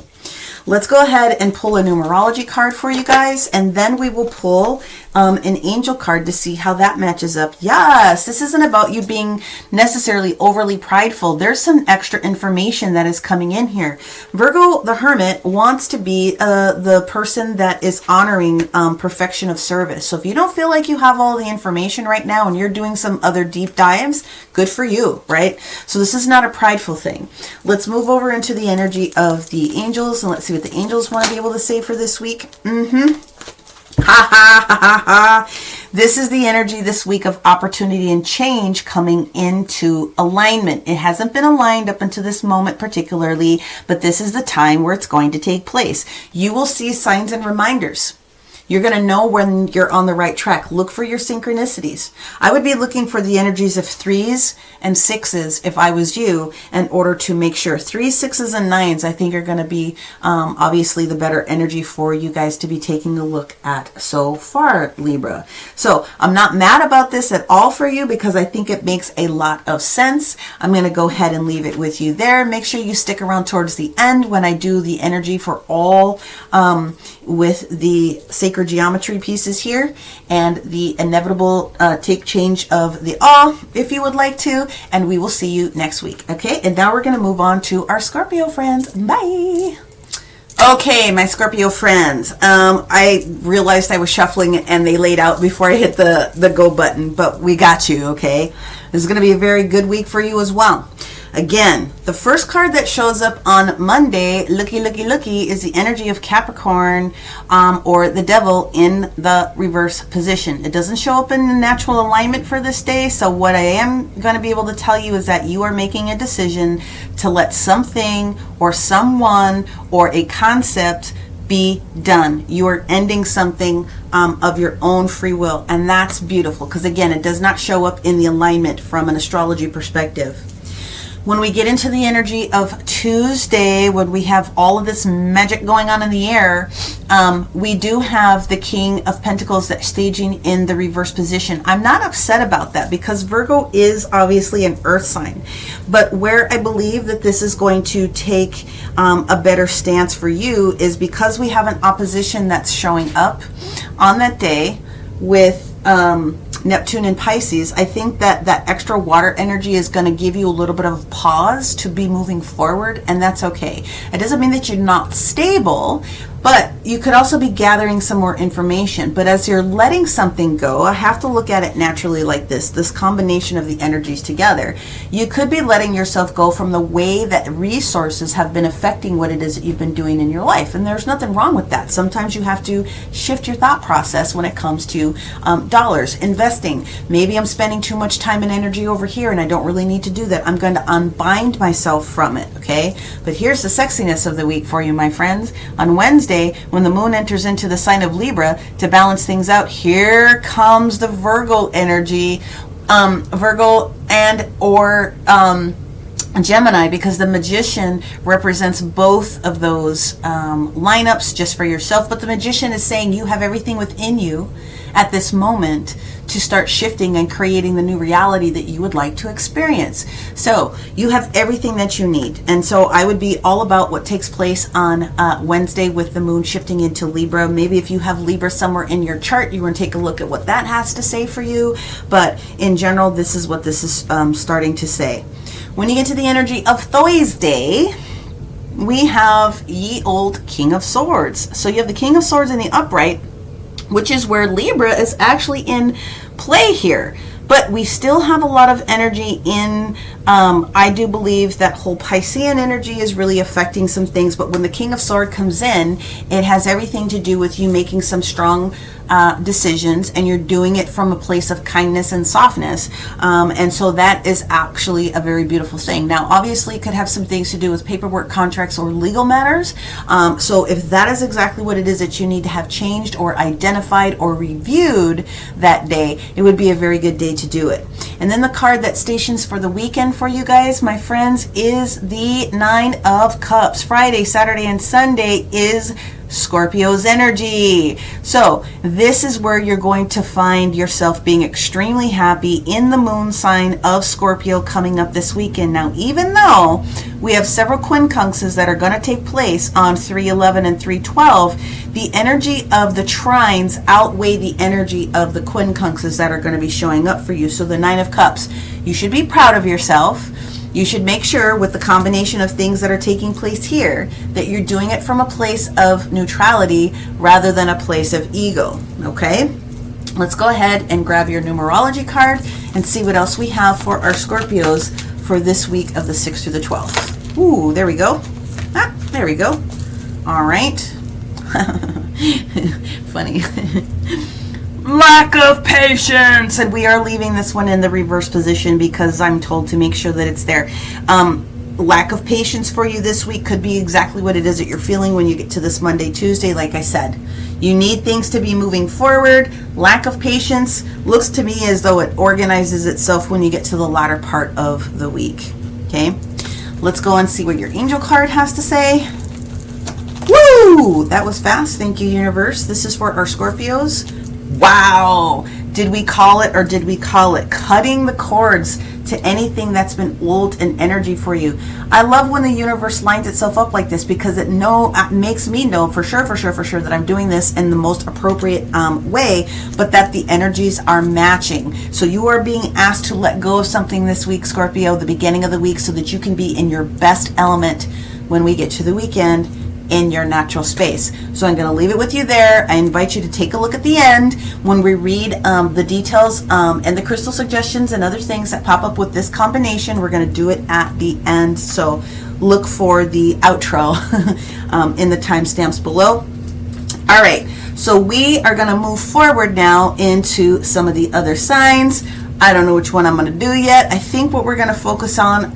Let's go ahead and pull a numerology card for you guys, and then we will pull an angel card to see how that matches up. Yes, this isn't about you being necessarily overly prideful. There's some extra information that is coming in here. Virgo, the Hermit, wants to be the person that is honoring perfection of service. So if you don't feel like you have all the information right now and you're doing some other deep dives, good for you, right? So this is not a prideful thing. Let's move over into the energy of the angels, and let's see what the angels want to be able to say for this week. Ha ha ha ha ha. This is the energy this week of opportunity and change coming into alignment. It hasn't been aligned up until this moment particularly, but this is the time where it's going to take place. You will see signs and reminders. You're going to know when you're on the right track. Look for your synchronicities. I would be looking for the energies of 3s and 6s if I was you, in order to make sure. 3s, 6s, and 9s I think are going to be obviously the better energy for you guys to be taking a look at so far, Libra. So I'm not mad about this at all for you because I think it makes a lot of sense. I'm going to go ahead and leave it with you there. Make sure you stick around towards the end when I do the energy for all with the sacred geometry pieces here and the inevitable take change of the awe, if you would like to, and we will see you next week. Okay, and now we're going to move on to our Scorpio friends. Bye. Okay, my Scorpio friends, I realized I was shuffling and they laid out before I hit the go button, but we got you. Okay, this is going to be a very good week for you as well. Again, the first card that shows up on Monday, looky, is the energy of Capricorn, or the devil in the reverse position. It doesn't show up in the natural alignment for this day. So what I am going to be able to tell you is that you are making a decision to let something or someone or a concept be done. You are ending something of your own free will. And that's beautiful, because again, it does not show up in the alignment from an astrology perspective. When we get into the energy of Tuesday, when we have all of this magic going on in the air, we do have the King of Pentacles that's staging in the reverse position. I'm not upset about that, because Virgo is obviously an earth sign. But where I believe that this is going to take a better stance for you is because we have an opposition that's showing up on that day with Neptune and Pisces. I think that that extra water energy is going to give you a little bit of a pause to be moving forward, and that's okay. It doesn't mean that you're not stable, but you could also be gathering some more information. But as you're letting something go, I have to look at it naturally like this combination of the energies together. You could be letting yourself go from the way that resources have been affecting what it is that you've been doing in your life. And there's nothing wrong with that. Sometimes you have to shift your thought process when it comes to dollars, investing. Maybe I'm spending too much time and energy over here and I don't really need to do that. I'm going to unbind myself from it, okay? But here's the sexiness of the week for you, my friends. On Wednesday, when the moon enters into the sign of Libra to balance things out, here comes the Virgo energy, Virgo and or Gemini, because the Magician represents both of those lineups just for yourself. But the Magician is saying you have everything within you at this moment to start shifting and creating the new reality that you would like to experience. So you have everything that you need. And so I would be all about what takes place on Wednesday with the moon shifting into Libra. Maybe if you have Libra somewhere in your chart, you want to take a look at what that has to say for you. But in general, this is what this is starting to say. When you get to the energy of Thursday, we have ye old King of Swords. So you have the King of Swords in the upright, which is where Libra is actually in play here. But we still have a lot of energy in, I do believe that whole Piscean energy is really affecting some things. But when the King of Swords comes in, it has everything to do with you making some strong decisions, and you're doing it from a place of kindness and softness. And so that is actually a very beautiful thing. Now, obviously, it could have some things to do with paperwork, contracts, or legal matters. So if that is exactly what it is that you need to have changed or identified or reviewed that day, it would be a very good day to do it. And then the card that stations for the weekend for you guys, my friends, is the Nine of Cups. Friday, Saturday, and Sunday is Scorpio's energy. So this is where you're going to find yourself being extremely happy in the moon sign of Scorpio coming up this weekend. Now, even though we have several quincunxes that are going to take place on 3/11 and 3/12, the energy of the trines outweigh the energy of the quincunxes that are going to be showing up for you. So the Nine of Cups, you should be proud of yourself. You should make sure with the combination of things that are taking place here that you're doing it from a place of neutrality rather than a place of ego, okay? Let's go ahead and grab your numerology card and see what else we have for our Scorpios for this week of the 6th through the 12th. Ooh, there we go. Ah, there we go. All right. Funny. Lack of patience, and we are leaving this one in the reverse position because I'm told to make sure that it's there. Lack of patience for you this week could be exactly what it is that you're feeling when you get to this Monday, Tuesday. Like I said, you need things to be moving forward. Lack of patience looks to me as though it organizes itself when you get to the latter part of the week. Okay, let's go and see what your angel card has to say. Woo! That was fast. Thank you, universe. This is for our Scorpios. Wow! Did we call it, or did we call it? Cutting the cords to anything that's been old in energy for you. I love when the universe lines itself up like this, because it makes me know for sure that I'm doing this in the most appropriate way, but that the energies are matching. So you are being asked to let go of something this week, Scorpio, the beginning of the week, so that you can be in your best element when we get to the weekend in your natural space. So I'm going to leave it with you there. I invite you to take a look at the end when we read the details and the crystal suggestions and other things that pop up with this combination. We're going to do it at the end. So look for the outro in the timestamps below. All right, so we are going to move forward now into some of the other signs. I don't know which one I'm going to do yet. I think what we're going to focus on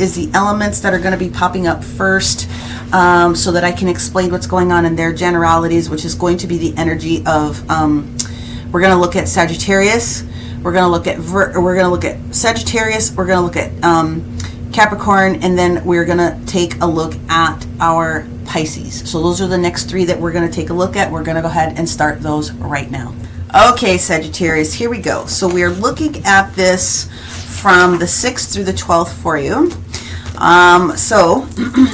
is the elements that are going to be popping up first, so that I can explain what's going on in their generalities, which is going to be the energy of, we're going to look at Sagittarius, we're going to look at Sagittarius, we're going to look at Capricorn, and then we're going to take a look at our Pisces. So those are the next three that we're going to take a look at. We're going to go ahead and start those right now. Okay, Sagittarius, here we go. So we are looking at this from the 6th through the 12th for you. So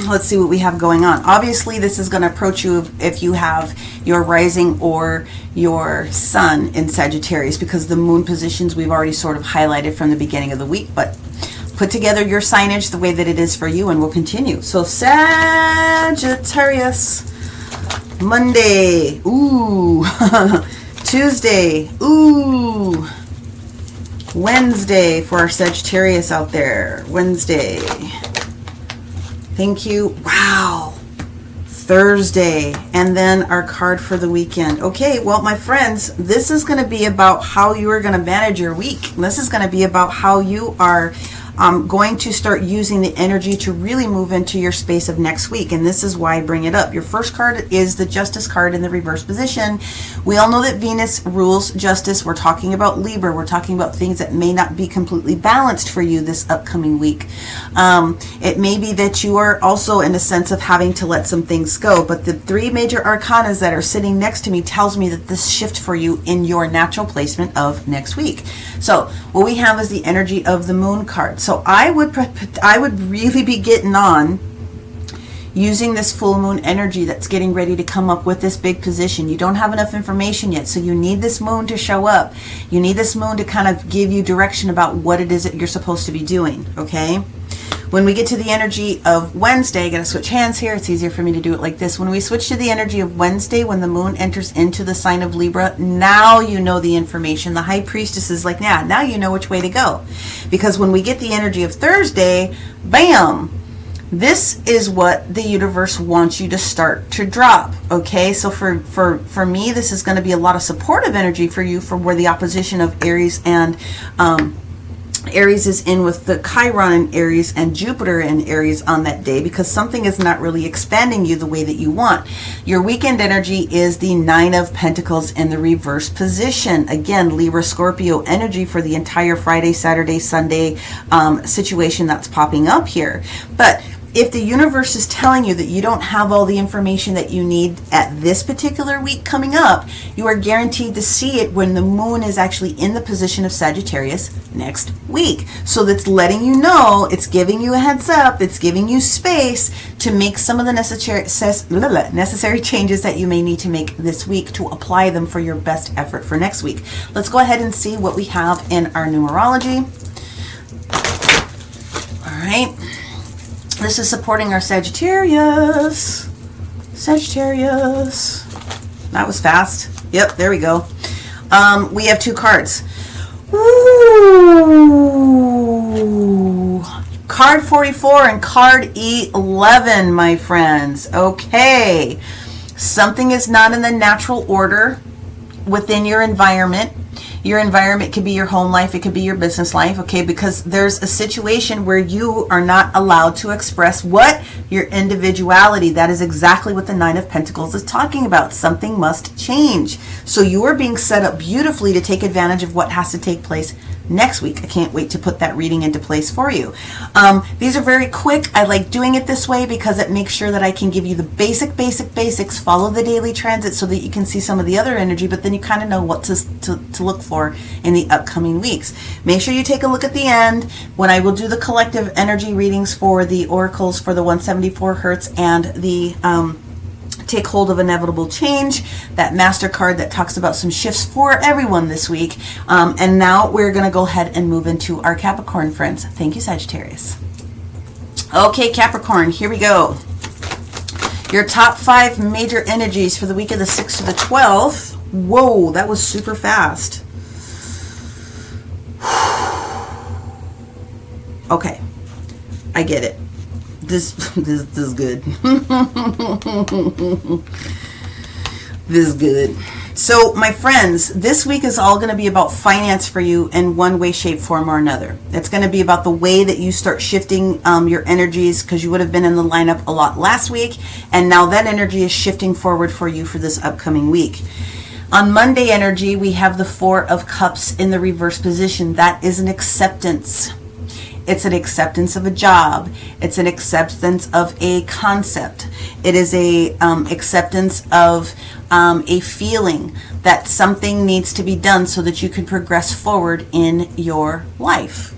let's see what we have going on. Obviously, this is going to approach you if you have your rising or your sun in Sagittarius, because the moon positions we've already sort of highlighted from the beginning of the week. But put together your signage the way that it is for you, and we'll continue. So Sagittarius, Monday, ooh. Tuesday, ooh. Wednesday for our Sagittarius out there. Wednesday. Thank you. Wow. Thursday. And then our card for the weekend. Okay, well, my friends, this is going to be about how you are going to manage your week. This is going to be about how you are going to start using the energy to really move into your space of next week. And this is why I bring it up. Your first card is the Justice card in the reverse position. We all know that Venus rules justice. We're talking about Libra. We're talking about things that may not be completely balanced for you this upcoming week. It may be that you are also in a sense of having to let some things go. But the three major arcanas that are sitting next to me tells me that this shift for you in your natural placement of next week. So what we have is the energy of the moon card. So I would really be getting on using this full moon energy that's getting ready to come up with this big position. You don't have enough information yet, so you need this moon to show up. You need this moon to kind of give you direction about what it is that you're supposed to be doing, okay? When we get to the energy of Wednesday, I gotta switch hands here. It's easier for me to do it like this. When we switch to the energy of Wednesday, when the moon enters into the sign of Libra, now you know the information. The high priestess is like, yeah, now you know which way to go. Because when we get the energy of Thursday, bam, this is what the universe wants you to start to drop. Okay, so for me, this is going to be a lot of supportive energy for you, for where the opposition of Aries and Aries is in with the Chiron in Aries and Jupiter in Aries on that day, because something is not really expanding you the way that you want. Your weekend energy is the Nine of Pentacles in the reverse position. Again, Libra Scorpio energy for the entire Friday, Saturday, Sunday situation that's popping up here. But if the universe is telling you that you don't have all the information that you need at this particular week coming up, you are guaranteed to see it when the moon is actually in the position of Sagittarius next week. So that's letting you know, it's giving you a heads up, it's giving you space to make some of the necessary changes that you may need to make this week to apply them for your best effort for next week. Let's go ahead and see what we have in our numerology. All right. This is supporting our Sagittarius. Sagittarius. That was fast. Yep, there we go. We have two cards. Ooh. Card 44 and card 11, my friends. Okay. Something is not in the natural order within your environment. Your environment could be your home life, it could be your business life, okay? Because there's a situation where you are not allowed to express what? Your individuality. That is exactly what the Nine of Pentacles is talking about. Something must change. So you are being set up beautifully to take advantage of what has to take place next week. I can't wait to put that reading into place for you. These are very quick. I like doing it this way because it makes sure that I can give you the basics, follow the daily transit so that you can see some of the other energy, but then you kind of know what to look for in the upcoming weeks. Make sure you take a look at the end when I will do the collective energy readings for the oracles for the 174 hertz and the Take Hold of Inevitable Change, that master card that talks about some shifts for everyone this week. And now we're going to go ahead and move into our Capricorn friends. Thank you, Sagittarius. Okay, Capricorn, here we go. Your top 5 major energies for the week of the 6th to the 12th. Whoa, that was super fast. Okay, I get it. This is good. This is good. So, my friends, this week is all going to be about finance for you in one way, shape, form, or another. It's going to be about the way that you start shifting your energies, because you would have been in the lineup a lot last week, and now that energy is shifting forward for you for this upcoming week. On Monday energy, we have the 4 of Cups in the reverse position. That is an acceptance. It's an acceptance of a job. It's an acceptance of a concept. It is a acceptance of a feeling that something needs to be done so that you can progress forward in your life.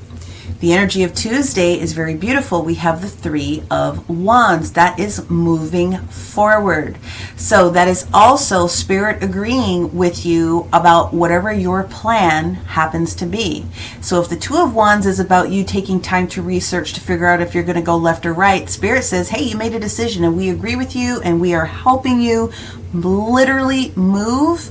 The energy of Tuesday is very beautiful. We have the 3 of Wands. That is moving forward. So that is also Spirit agreeing with you about whatever your plan happens to be. So if the 2 of Wands is about you taking time to research to figure out if you're going to go left or right, Spirit says, hey, you made a decision and we agree with you and we are helping you literally move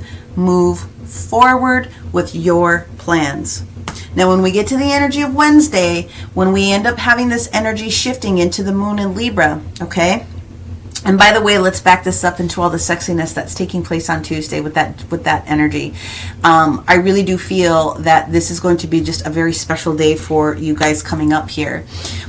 forward with your plans. Now, when we get to the energy of Wednesday, when we end up having this energy shifting into the moon in Libra, okay? And by the way, let's back this up into all the sexiness that's taking place on Tuesday with that energy. I really do feel that this is going to be just a very special day for you guys coming up here.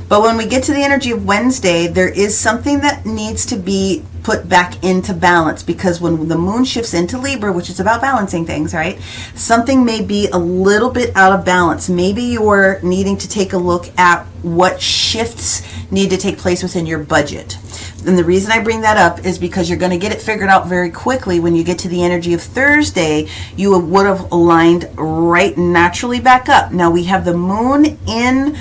But when we get to the energy of Wednesday, there is something that needs to be put back into balance, because when the moon shifts into Libra, which is about balancing things, right? Something may be a little bit out of balance. Maybe you're needing to take a look at what shifts need to take place within your budget. And the reason I bring that up is because you're going to get it figured out very quickly when you get to the energy of Thursday. You would have aligned right naturally back up. Now we have the moon in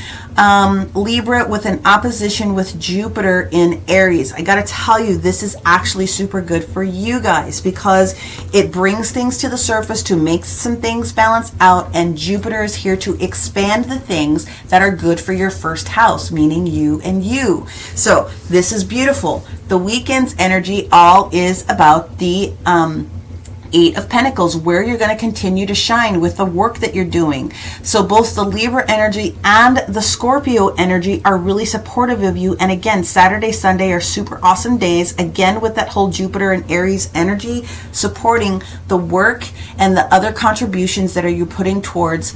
Libra with an opposition with Jupiter in Aries. I got to tell you, this is actually super good for you guys because it brings things to the surface to make some things balance out, and Jupiter is here to expand the things that are good for your first house, meaning you and you. So this is beautiful. The weekend's energy all is about the 8 of Pentacles, where you're going to continue to shine with the work that you're doing. So both the Libra energy and the Scorpio energy are really supportive of you. And again, Saturday, Sunday are super awesome days. Again, with that whole Jupiter and Aries energy supporting the work and the other contributions that are you putting towards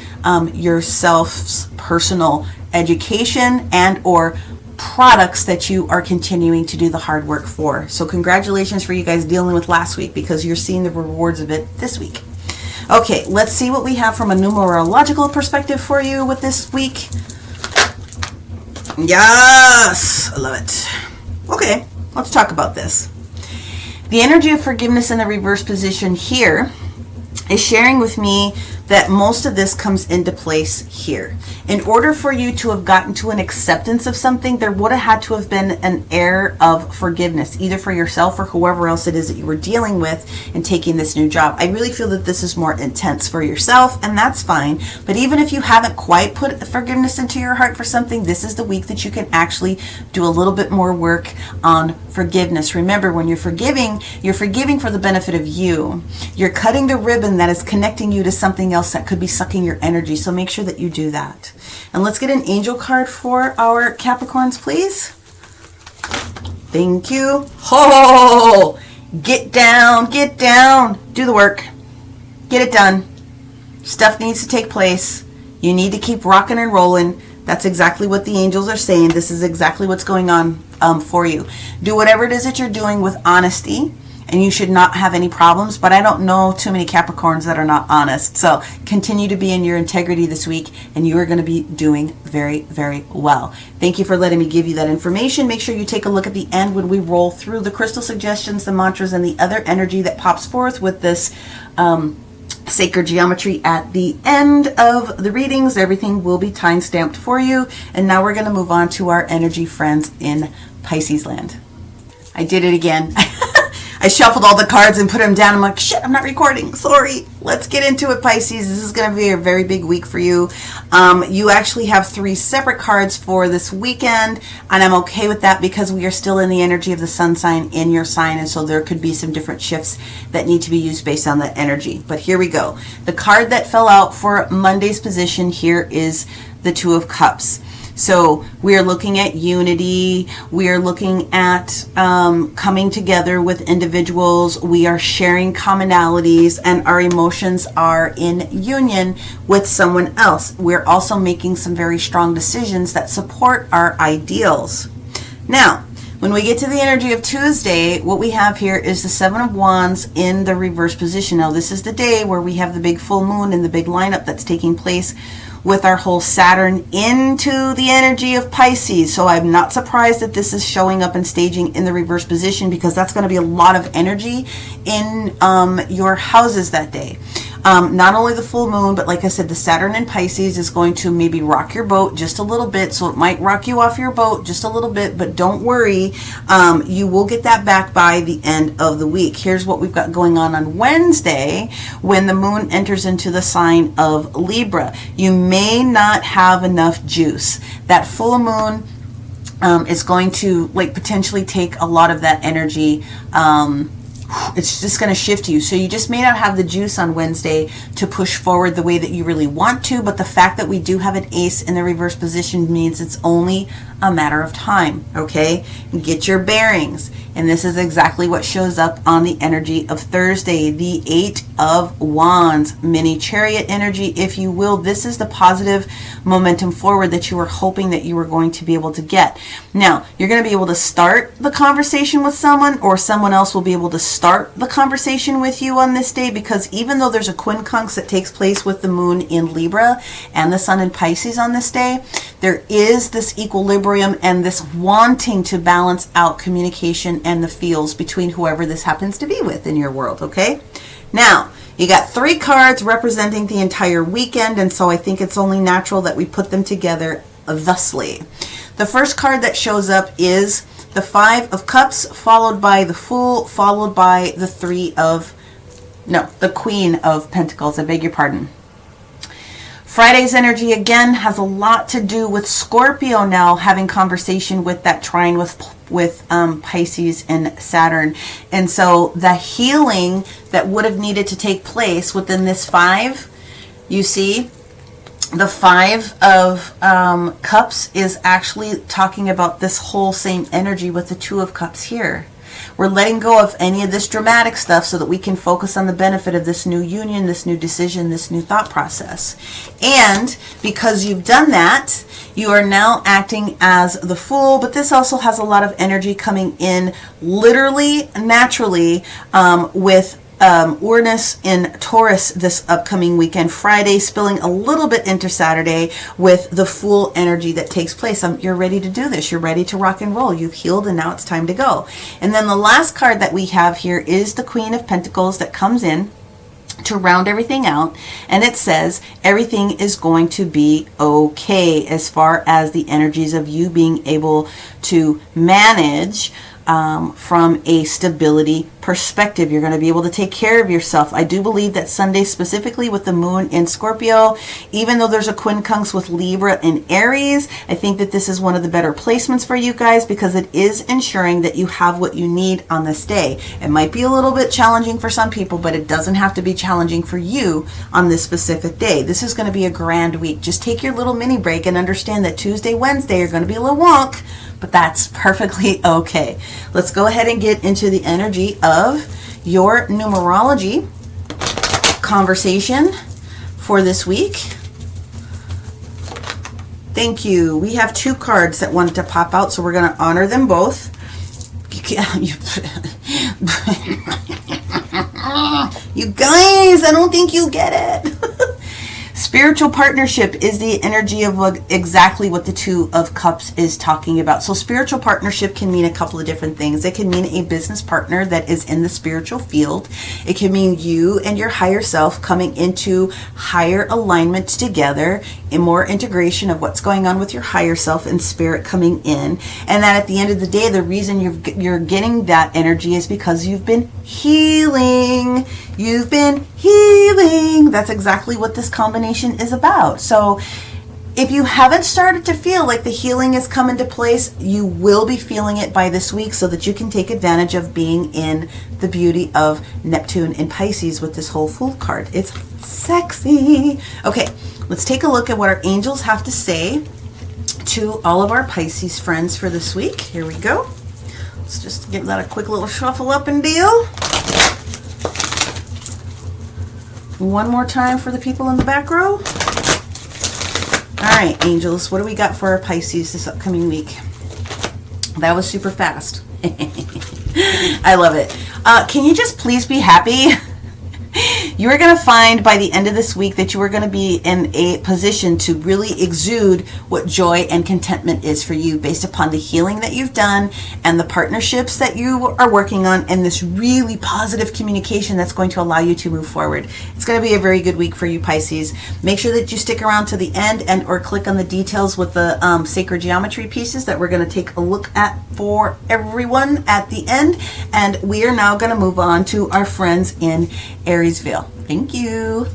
yourself's personal education and or products that you are continuing to do the hard work for. So congratulations for you guys dealing with last week, because you're seeing the rewards of it this week. Okay, let's see what we have from a numerological perspective for you with this week. Yes, I love it. Okay, let's talk about this. The energy of forgiveness in the reverse position here is sharing with me that most of this comes into place here. In order for you to have gotten to an acceptance of something, there would have had to have been an air of forgiveness, either for yourself or whoever else it is that you were dealing with in taking this new job. I really feel that this is more intense for yourself, and that's fine. But even if you haven't quite put forgiveness into your heart for something, this is the week that you can actually do a little bit more work on forgiveness. Remember, when you're forgiving for the benefit of you. You're cutting the ribbon that is connecting you to something else that could be sucking your energy. So make sure that you do that. And let's get an angel card for our Capricorns, please. Thank you. Oh, get down, do the work, get it done. Stuff needs to take place. You need to keep rocking and rolling. That's exactly what the angels are saying. This is exactly what's going on for you. Do whatever it is that you're doing with honesty, and you should not have any problems. But I don't know too many Capricorns that are not honest. So continue to be in your integrity this week, and you are going to be doing very, very well. Thank you for letting me give you that information. Make sure you take a look at the end when we roll through the crystal suggestions, the mantras, and the other energy that pops forth with this sacred geometry at the end of the readings. Everything will be time stamped for you. And now we're going to move on to our energy friends in Pisces land. I did it again. I shuffled all the cards and put them down. I'm like, shit, I'm not recording. Sorry. Let's get into it, Pisces. This is going to be a very big week for you. You actually have 3 separate cards for this weekend, and I'm okay with that because we are still in the energy of the sun sign in your sign, and so there could be some different shifts that need to be used based on that energy. But here we go. The card that fell out for Monday's position here is the Two of Cups. So we are looking at unity. We are looking at coming together with individuals. We are sharing commonalities, and our emotions are in union with someone else. We're also making some very strong decisions that support our ideals. Now, when we get to the energy of Tuesday, what we have here is the Seven of Wands in the reverse position. Now, this is the day where we have the big full moon and the big lineup that's taking place with our whole Saturn into the energy of Pisces. So I'm not surprised that this is showing up and staging in the reverse position, because that's going to be a lot of energy in your houses that day. Not only the full moon, but like I said, the Saturn in Pisces is going to maybe rock your boat just a little bit. So it might rock you off your boat just a little bit, but don't worry. You will get that back by the end of the week. Here's what we've got going on Wednesday when the moon enters into the sign of Libra. You may not have enough juice. That full moon is going to potentially take a lot of that energy. It's just going to shift you. So you just may not have the juice on Wednesday to push forward the way that you really want to, but the fact that we do have an ace in the reverse position means it's only a matter of time, okay? Get your bearings. And this is exactly what shows up on the energy of Thursday, the 8 of Wands, mini chariot energy, if you will. This is the positive momentum forward that you were hoping that you were going to be able to get. Now, you're going to be able to start the conversation with someone, or someone else will be able to start the conversation with you on this day, because even though there's a quincunx that takes place with the moon in Libra and the sun in Pisces on this day, there is this equilibrium and this wanting to balance out communication and the feels between whoever this happens to be with in your world, okay? Now, you got 3 cards representing the entire weekend, and so I think it's only natural that we put them together thusly. The first card that shows up is the 5 of Cups, followed by the Fool, followed by the the Queen of Pentacles, I beg your pardon. Friday's energy, again, has a lot to do with Scorpio now having conversation with that trine with Pisces and Saturn. And so the healing that would have needed to take place within this 5, you see, the 5 of Cups is actually talking about this whole same energy with the 2 of Cups here. We're letting go of any of this dramatic stuff so that we can focus on the benefit of this new union, this new decision, this new thought process. And because you've done that, you are now acting as the Fool, but this also has a lot of energy coming in literally, naturally, with Uranus in Taurus this upcoming weekend, Friday, spilling a little bit into Saturday with the Fool energy that takes place. You're ready to do this. You're ready to rock and roll. You've healed, and now it's time to go. And then the last card that we have here is the Queen of Pentacles that comes in to round everything out, and it says everything is going to be okay as far as the energies of you being able to manage from a stability perspective. You're going to be able to take care of yourself. I do believe that Sunday, specifically with the moon in Scorpio, even though there's a quincunx with Libra and Aries, I think that this is one of the better placements for you guys, because it is ensuring that you have what you need on this day. It might be a little bit challenging for some people, but it doesn't have to be challenging for you on this specific day. This is going to be a grand week. Just take your little mini break and understand that Tuesday, Wednesday are going to be a little wonk, but that's perfectly okay. Let's go ahead and get into the energy of your numerology conversation for this week. Thank you. We have 2 cards that wanted to pop out, so we're going to honor them both. You guys, I don't think you get it. Spiritual partnership is the energy of exactly what the Two of Cups is talking about. So spiritual partnership can mean a couple of different things. It can mean a business partner that is in the spiritual field. It can mean you and your higher self coming into higher alignment together, and more integration of what's going on with your higher self and spirit coming in. And that at the end of the day, the reason you're getting that energy is because you've been healing. You've been healing. That's exactly what this combination is about. So if you haven't started to feel like the healing has come into place, you will be feeling it by this week, so that you can take advantage of being in the beauty of Neptune in Pisces with this whole Fool card. It's sexy. Okay, let's take a look at what our angels have to say to all of our Pisces friends for this week. Here we go. Let's just give that a quick little shuffle up and deal. One more time for the people in the back row. All right, angels, what do we got for our Pisces this upcoming week? That was super fast. I love it. Can you just please be happy? You are going to find by the end of this week that you are going to be in a position to really exude what joy and contentment is for you, based upon the healing that you've done and the partnerships that you are working on, and this really positive communication that's going to allow you to move forward. It's going to be a very good week for you, Pisces. Make sure that you stick around to the end and or click on the details with the sacred geometry pieces that we're going to take a look at for everyone at the end. And we are now going to move on to our friends in Ariesville. Thank you.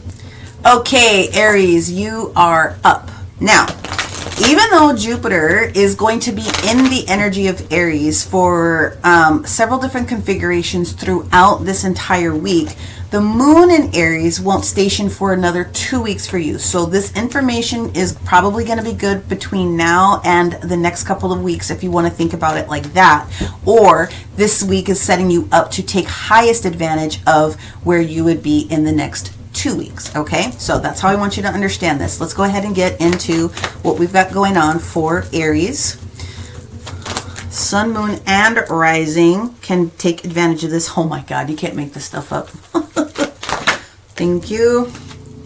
Okay, Aries, you are up. Now, even though Jupiter is going to be in the energy of Aries for several different configurations throughout this entire week, the moon in Aries won't station for another 2 weeks for you. So this information is probably going to be good between now and the next couple of weeks, if you want to think about it like that. Or this week is setting you up to take highest advantage of where you would be in the next 2 weeks. Okay, so that's how I want you to understand this. Let's go ahead and get into what we've got going on for Aries. Sun, moon, and rising can take advantage of this. Oh my God, you can't make this stuff up. Thank you.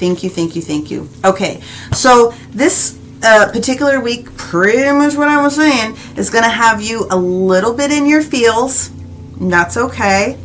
Thank you, thank you, thank you. Okay, so this particular week, pretty much what I was saying, is going to have you a little bit in your feels. And that's okay.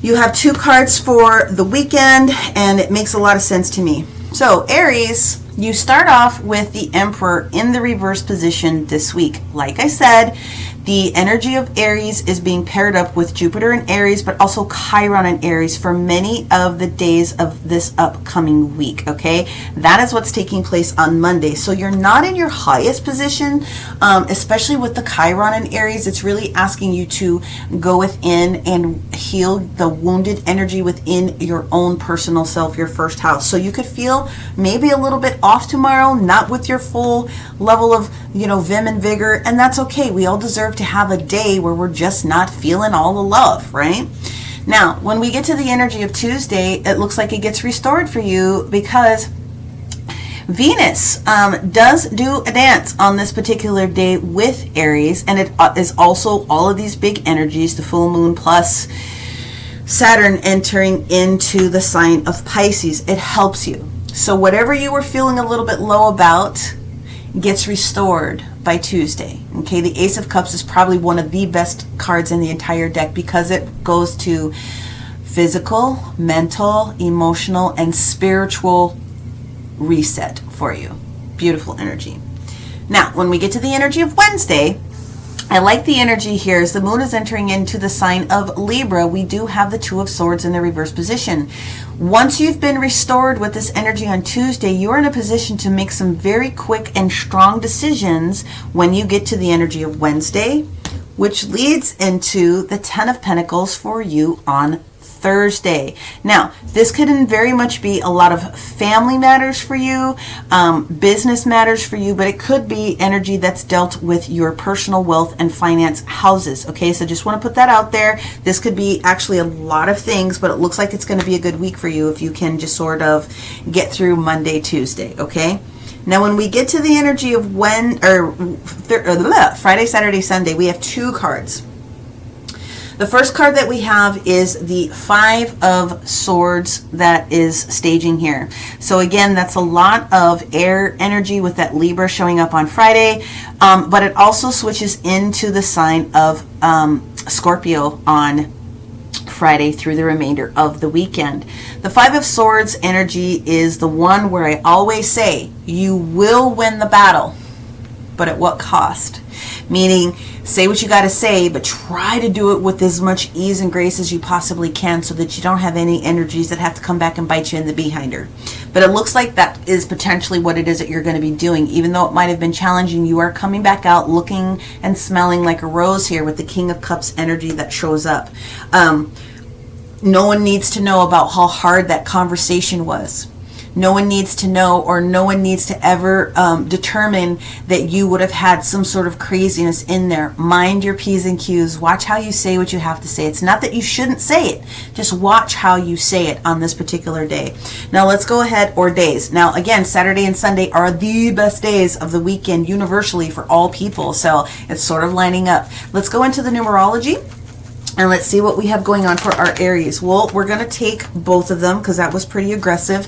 You have 2 cards for the weekend, and it makes a lot of sense to me. So, Aries, you start off with the Emperor in the reverse position this week. Like I said, the energy of Aries is being paired up with Jupiter in Aries, but also Chiron in Aries for many of the days of this upcoming week, okay? That is what's taking place on Monday. So you're not in your highest position, especially with the Chiron in Aries. It's really asking you to go within and heal the wounded energy within your own personal self, your first house. So you could feel maybe a little bit off tomorrow, not with your full level of, vim and vigor, and that's okay. We all deserve to have a day where we're just not feeling all the love, right? Now, when we get to the energy of Tuesday, it looks like it gets restored for you because Venus does do a dance on this particular day with Aries, and it is also all of these big energies, the full moon plus Saturn entering into the sign of Pisces. It helps you. So whatever you were feeling a little bit low about gets restored by Tuesday. Okay, the Ace of Cups is probably one of the best cards in the entire deck because it goes to physical, mental, emotional, and spiritual reset for you. Beautiful energy. Now, when we get to the energy of Wednesday, I like the energy here as the moon is entering into the sign of Libra. We do have the Two of Swords in the reverse position. Once you've been restored with this energy on Tuesday, you're in a position to make some very quick and strong decisions when you get to the energy of Wednesday, which leads into the Ten of Pentacles for you on Thursday. Now, this could very much be a lot of family matters for you, business matters for you, but it could be energy that's dealt with your personal wealth and finance houses. Okay, so just want to put that out there. This could be actually a lot of things, but it looks like it's going to be a good week for you if you can just sort of get through Monday, Tuesday. Okay. Now, when we get to the energy of Friday, Saturday, Sunday, we have 2 cards. The first card that we have is the Five of Swords that is staging here. So again, that's a lot of air energy with that Libra showing up on Friday, but it also switches into the sign of Scorpio on Friday through the remainder of the weekend. The Five of Swords energy is the one where I always say you will win the battle, but at what cost? Meaning, say what you got to say, but try to do it with as much ease and grace as you possibly can so that you don't have any energies that have to come back and bite you in the behinder. But it looks like that is potentially what it is that you're going to be doing. Even though it might have been challenging, you are coming back out looking and smelling like a rose here with the King of Cups energy that shows up. No one needs to know about how hard that conversation was. No one needs to know, or no one needs to ever determine that you would have had some sort of craziness in there. Mind your P's and Q's. Watch how you say what you have to say. It's not that you shouldn't say it. Just watch how you say it on this particular day. Now let's go ahead, or days. Now again, Saturday and Sunday are the best days of the weekend universally for all people. So it's sort of lining up. Let's go into the numerology. And let's see what we have going on for our Aries. Well, we're going to take both of them because that was pretty aggressive.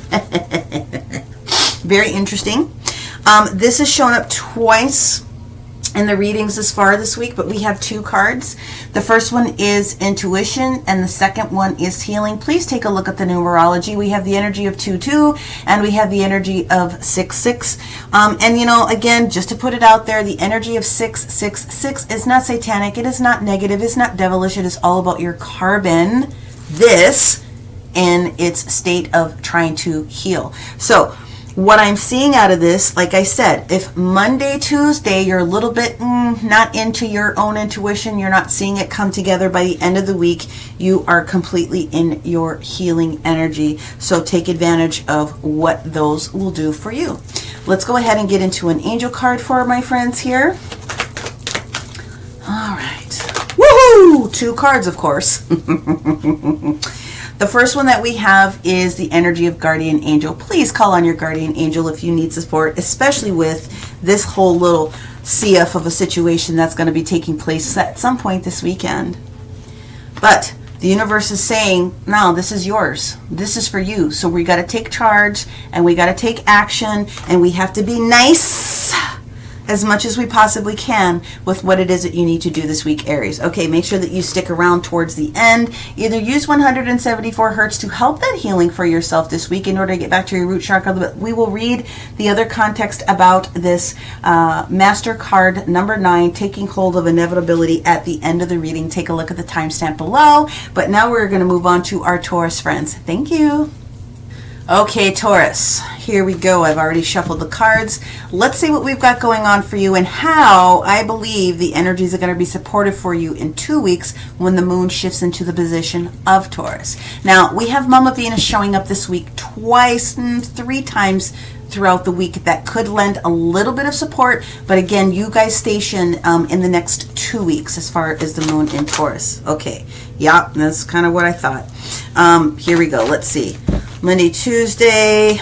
Very interesting. This has shown up twice in the readings as far this week, but we have two cards. The first one is intuition and the second one is healing. Please take a look at the numerology. We have the energy of 2-2 and we have the energy of 6-6. And you know, again, just to put it out there, the energy of 6-6-6 is not satanic. It is not negative. It's not devilish. It is all about your carbon, this, in its state of trying to heal. So what I'm seeing out of this, like I said, if Monday, Tuesday, you're a little bit not into your own intuition, you're not seeing it come together, by the end of the week, you are completely in your healing energy. So take advantage of what those will do for you. Let's go ahead and get into an angel card for my friends here. All right. Woohoo! Two cards, of course. The first one that we have is the energy of guardian angel. Please call on your guardian angel if you need support, especially with this whole little CF of a situation that's going to be taking place at some point this weekend. But the universe is saying, no, this is yours. This is for you. So we got to take charge and we got to take action and we have to be nice as much as we possibly can with what it is that you need to do this week, Aries. Okay, make sure that you stick around towards the end. Either use 174 hertz to help that healing for yourself this week in order to get back to your root chakra. But we will read the other context about this master card number 9, taking hold of inevitability, at the end of the reading. Take a look at the timestamp below. But now we're going to move on to our Taurus friends. Thank you. Okay, Taurus, here we go. I've already shuffled the cards. Let's see what we've got going on for you and how I believe the energies are going to be supportive for you in 2 weeks when the moon shifts into the position of Taurus. Now, we have Mama Venus showing up this week twice, 3 times throughout the week. That could lend a little bit of support, but again, you guys station in the next 2 weeks as far as the moon in Taurus. Okay, yeah, that's kind of what I thought. Here we go. Let's see. Monday, Tuesday,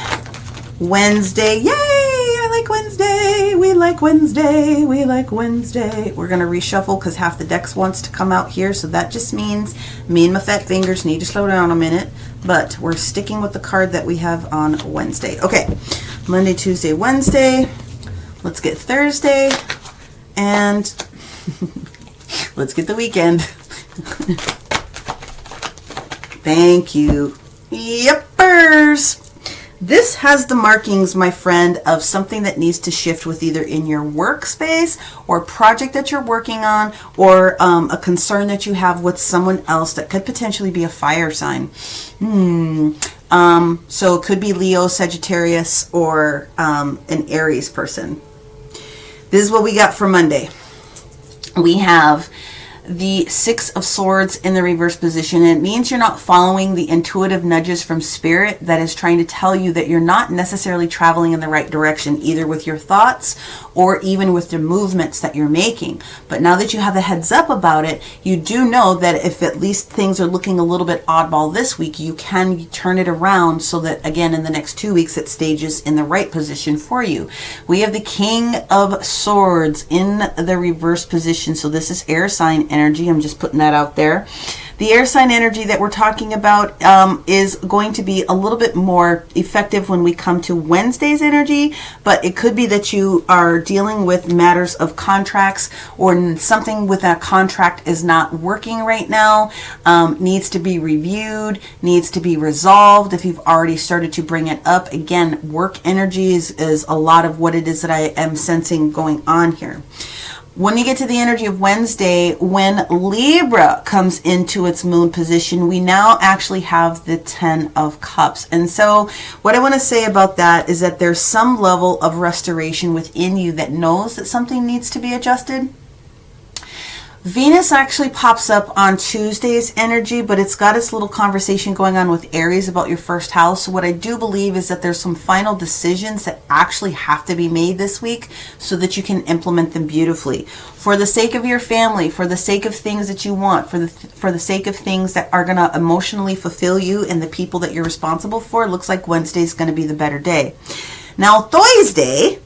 Wednesday. Yay! I like Wednesday. We like Wednesday. We like Wednesday. We're going to reshuffle because half the decks wants to come out here. So that just means me and my fat fingers need to slow down a minute. But we're sticking with the card that we have on Wednesday. Okay. Monday, Tuesday, Wednesday. Let's get Thursday. And let's get the weekend. Thank you. Yepers. This has the markings, my friend, of something that needs to shift with either in your workspace or project that you're working on, or a concern that you have with someone else that could potentially be a fire sign. So it could be Leo, Sagittarius, or an Aries person. This is what we got for Monday. We have the 6 of Swords in the reverse position. And it means you're not following the intuitive nudges from spirit that is trying to tell you that you're not necessarily traveling in the right direction, either with your thoughts or even with the movements that you're making. But now that you have a heads up about it, you do know that if at least things are looking a little bit oddball this week, you can turn it around so that, again, in the next 2 weeks, it stages in the right position for you. We have the King of Swords in the reverse position. So this is air sign energy. I'm just putting that out there. The air sign energy that we're talking about is going to be a little bit more effective when we come to Wednesday's energy, but it could be that you are dealing with matters of contracts, or something with that contract is not working right now, needs to be reviewed, needs to be resolved. If you've already started to bring it up, again, work energy is a lot of what it is that I am sensing going on here. When you get to the energy of Wednesday, when Libra comes into its moon position, we now actually have the 10 of Cups. And so what I want to say about that is that there's some level of restoration within you that knows that something needs to be adjusted. Venus actually pops up on Tuesday's energy, but it's got its little conversation going on with Aries about your first house. So what I do believe is that there's some final decisions that actually have to be made this week so that you can implement them beautifully. For the sake of your family, for the sake of things that you want, for the sake of things that are going to emotionally fulfill you and the people that you're responsible for, it looks like Wednesday's going to be the better day. Now, Thursday,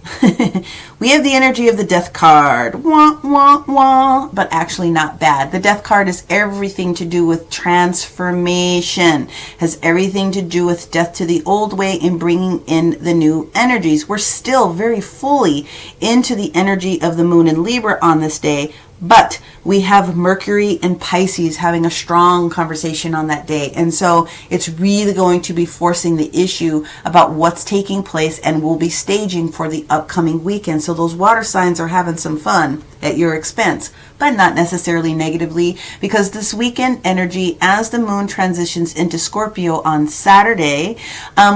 we have the energy of the Death card. Wah, wah, wah. But actually not bad. The Death card is everything to do with transformation. Has everything to do with death to the old way and bringing in the new energies. We're still very fully into the energy of the moon in Libra on this day. But we have Mercury and Pisces having a strong conversation on that day. And so it's really going to be forcing the issue about what's taking place and will be staging for the upcoming weekend. So those water signs are having some fun at your expense, but not necessarily negatively, because this weekend energy, as the moon transitions into Scorpio on Saturday,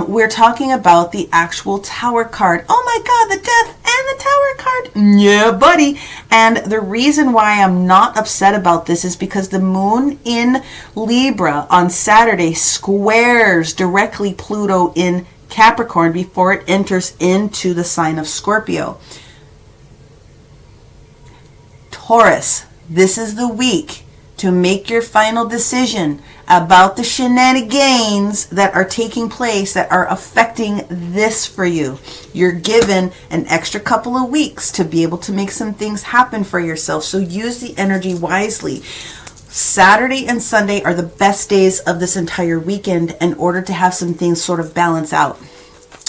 we're talking about the actual Tower card. Oh my God, the Death and the Tower card. Yeah, buddy. And the reason why I'm not upset about this is because the moon in Libra on Saturday squares directly Pluto in Capricorn before it enters into the sign of Scorpio. Taurus, this is the week to make your final decision about the shenanigans that are taking place that are affecting this for you. You're given an extra couple of weeks to be able to make some things happen for yourself. So use the energy wisely. Saturday and Sunday are the best days of this entire weekend in order to have some things sort of balance out.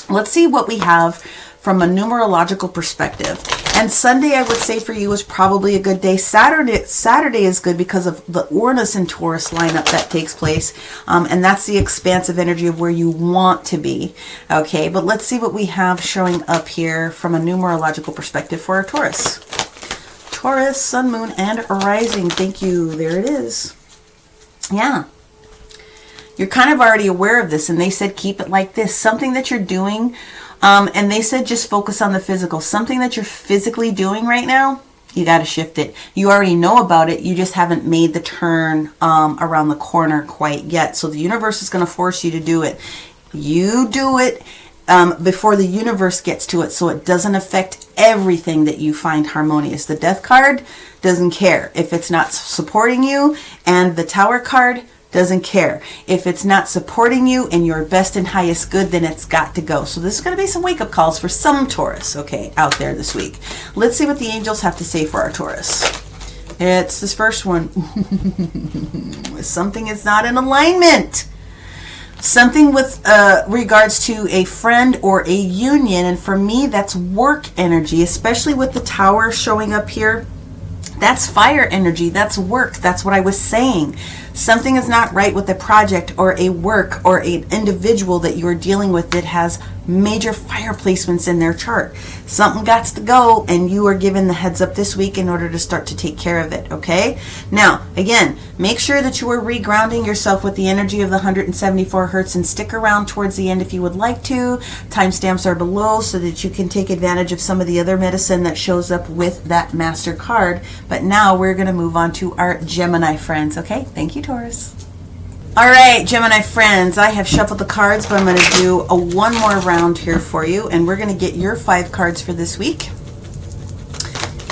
Let's see what we have from a numerological perspective. And Sunday, I would say for you, is probably a good day. Saturday is good because of the Uranus and Taurus lineup that takes place. And that's the expansive energy of where you want to be. Okay, but let's see what we have showing up here from a numerological perspective for our Taurus. Taurus, Sun, Moon, and Rising. Thank you. There it is. Yeah. You're kind of already aware of this, and they said keep it like this. Something that you're doing, and they said just focus on the physical. Something that you're physically doing right now, you got to shift it. You already know about it. You just haven't made the turn around the corner quite yet. So the universe is going to force you to do it. You do it before the universe gets to it, so it doesn't affect everything that you find harmonious. The Death card doesn't care if it's not supporting you, and the Tower card doesn't care. If it's not supporting you and your best and highest good, then it's got to go. So this is going to be some wake-up calls for some Taurus, okay, out there this week. Let's see what the angels have to say for our Taurus. It's this first one. Something is not in alignment. Something with regards to a friend or a union. And for me, that's work energy, especially with the Tower showing up here. That's fire energy. That's work. That's what I was saying. Something is not right with a project or a work or an individual that you're dealing with that has major fire placements in their chart. Something got to go, and you are given the heads up this week in order to start to take care of it, okay? Now, again, make sure that you are regrounding yourself with the energy of the 174 hertz, and stick around towards the end if you would like to. Timestamps are below so that you can take advantage of some of the other medicine that shows up with that master card. But now we're going to move on to our Gemini friends, okay? Thank you, Taurus. All right, Gemini friends, I have shuffled the cards, but I'm going to do one more round here for you, and we're going to get your 5 cards for this week.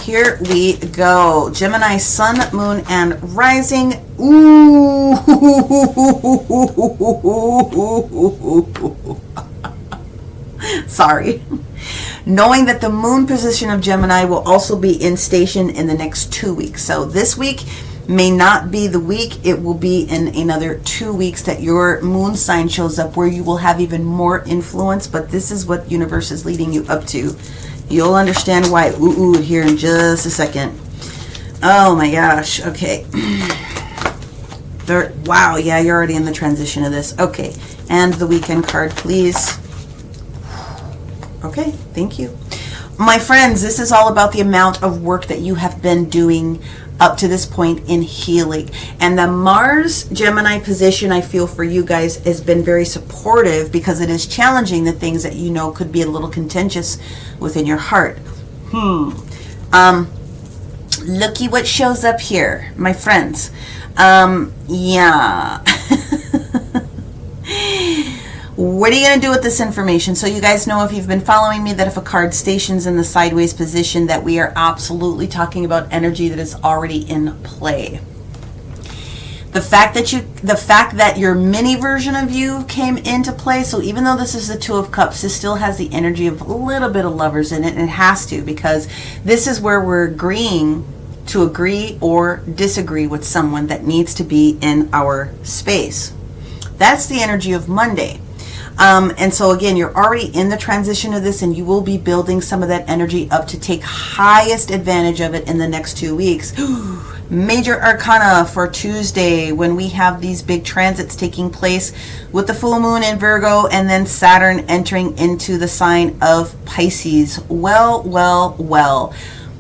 here we go. Gemini, sun, moon, and rising. Ooh. Sorry. Knowing that the moon position of Gemini will also be in station in the next 2 weeks. So this week may not be the week. It will be in another 2 weeks that your moon sign shows up, where you will have even more influence. But this is what universe is leading you up to. You'll understand why here in just a second. Oh my gosh. Okay. Wow. Yeah, you're already in the transition of this. Okay. And the weekend card, please. Okay, thank you. My friends, this is all about the amount of work that you have been doing up to this point in healing. And the Mars Gemini position, I feel for you guys, has been very supportive, because it is challenging the things that you know could be a little contentious within your heart. Looky what shows up here, my friends. Yeah. What are you going to do with this information? So you guys know, if you've been following me, that if a card stations in the sideways position, that we are absolutely talking about energy that is already in play. The fact that your mini version of you came into play, so even though this is the Two of Cups, this still has the energy of a little bit of Lovers in it, and it has to, because this is where we're agreeing to agree or disagree with someone that needs to be in our space. That's the energy of Monday. And so again, you're already in the transition of this, and you will be building some of that energy up to take highest advantage of it in the next 2 weeks. Major Arcana for Tuesday, when we have these big transits taking place with the full moon in Virgo, and then Saturn entering into the sign of Pisces. Well.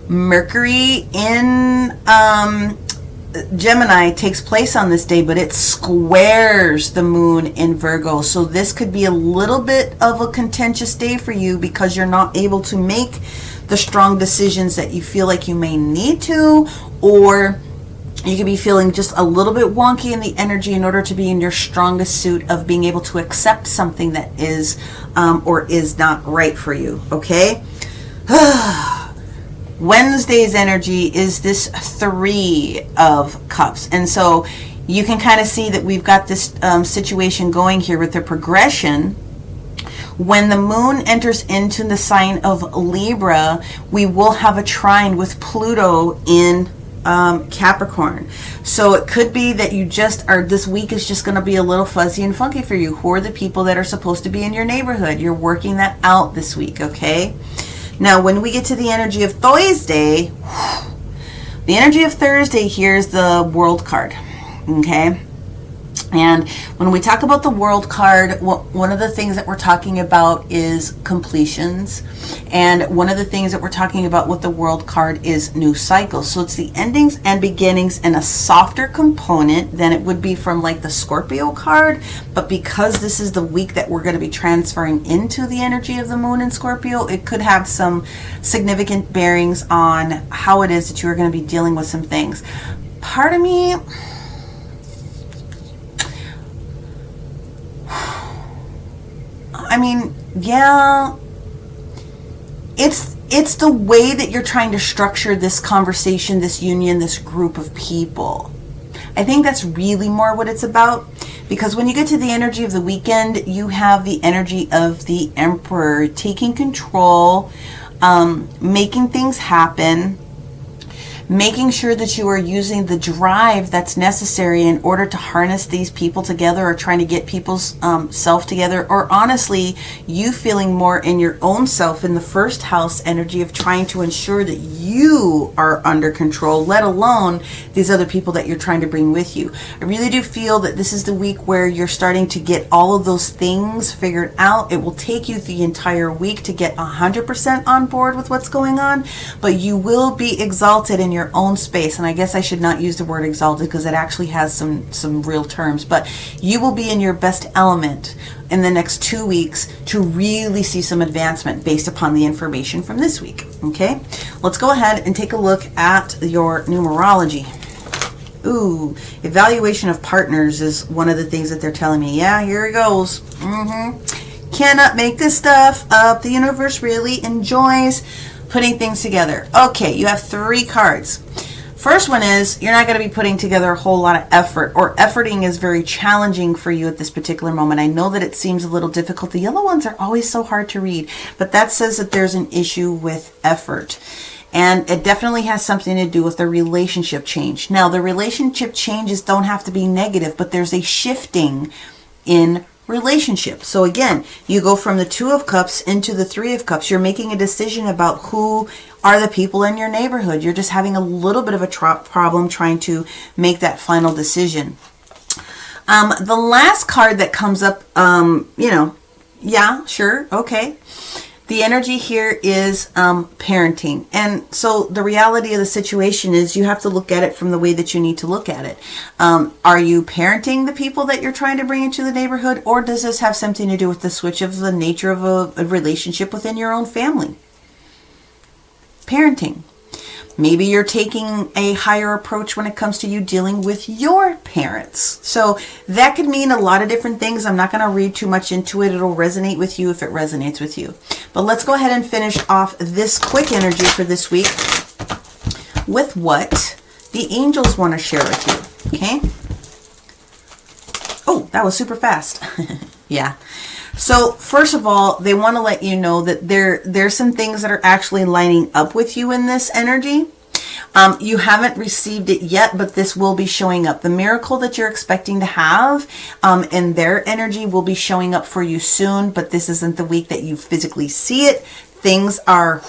Mercury in Gemini takes place on this day, but it squares the moon in Virgo. So this could be a little bit of a contentious day for you, because you're not able to make the strong decisions that you feel like you may need to, or you could be feeling just a little bit wonky in the energy in order to be in your strongest suit of being able to accept something that is or is not right for you. Okay. Wednesday's energy is this Three of Cups. And so you can kind of see that we've got this situation going here with the progression. When the moon enters into the sign of Libra, we will have a trine with Pluto in Capricorn. So it could be that you just are, this week is just going to be a little fuzzy and funky for you. Who are the people that are supposed to be in your neighborhood? You're working that out this week, okay? Now, when we get to the energy of Thursday, the energy of Thursday here is the World card, okay? And when we talk about the World card, one of the things that we're talking about is completions. And one of the things that we're talking about with the World card is new cycles. So it's the endings and beginnings in a softer component than it would be from like the Scorpio card. But because this is the week that we're going to be transferring into the energy of the moon in Scorpio, it could have some significant bearings on how it is that you're going to be dealing with some things. Part of me, I mean, yeah, it's the way that you're trying to structure this conversation, this union, this group of people. I think that's really more what it's about, because when you get to the energy of the weekend, you have the energy of the Emperor taking control, making things happen, making sure that you are using the drive that's necessary in order to harness these people together, or trying to get people's self together, or honestly, you feeling more in your own self in the first house energy of trying to ensure that you are under control, let alone these other people that you're trying to bring with you. I really do feel that this is the week where you're starting to get all of those things figured out. It will take you the entire week to get 100% on board with what's going on, but you will be exalted in your own space. And I guess I should not use the word exalted, because it actually has some real terms, but you will be in your best element in the next 2 weeks to really see some advancement based upon the information from this week. Okay, let's go ahead and take a look at your numerology. Ooh, evaluation of partners is one of the things that they're telling me. Yeah, here it goes. Cannot make this stuff up. The universe really enjoys putting things together. Okay, you have 3 cards. First one is you're not going to be putting together a whole lot of effort, or efforting is very challenging for you at this particular moment. I know that it seems a little difficult. The yellow ones are always so hard to read, but that says that there's an issue with effort. And it definitely has something to do with the relationship change. Now, the relationship changes don't have to be negative, but there's a shifting in relationship. So again, you go from the 2 of Cups into the 3 of Cups. You're making a decision about who are the people in your neighborhood. You're just having a little bit of a problem trying to make that final decision. The last card that comes up, yeah, sure, okay. The energy here is parenting. And so the reality of the situation is you have to look at it from the way that you need to look at it. Are you parenting the people that you're trying to bring into the neighborhood? Or does this have something to do with the switch of the nature of a relationship within your own family? Parenting. Maybe you're taking a higher approach when it comes to you dealing with your parents. So that could mean a lot of different things. I'm not going to read too much into it. It'll resonate with you if it resonates with you. But let's go ahead and finish off this quick energy for this week with what the angels want to share with you. Okay? Oh, that was super fast. Yeah. So first of all, they want to let you know that there's some things that are actually lining up with you in this energy. You haven't received it yet, but this will be showing up. The miracle that you're expecting to have in their energy will be showing up for you soon, but this isn't the week that you physically see it. Things are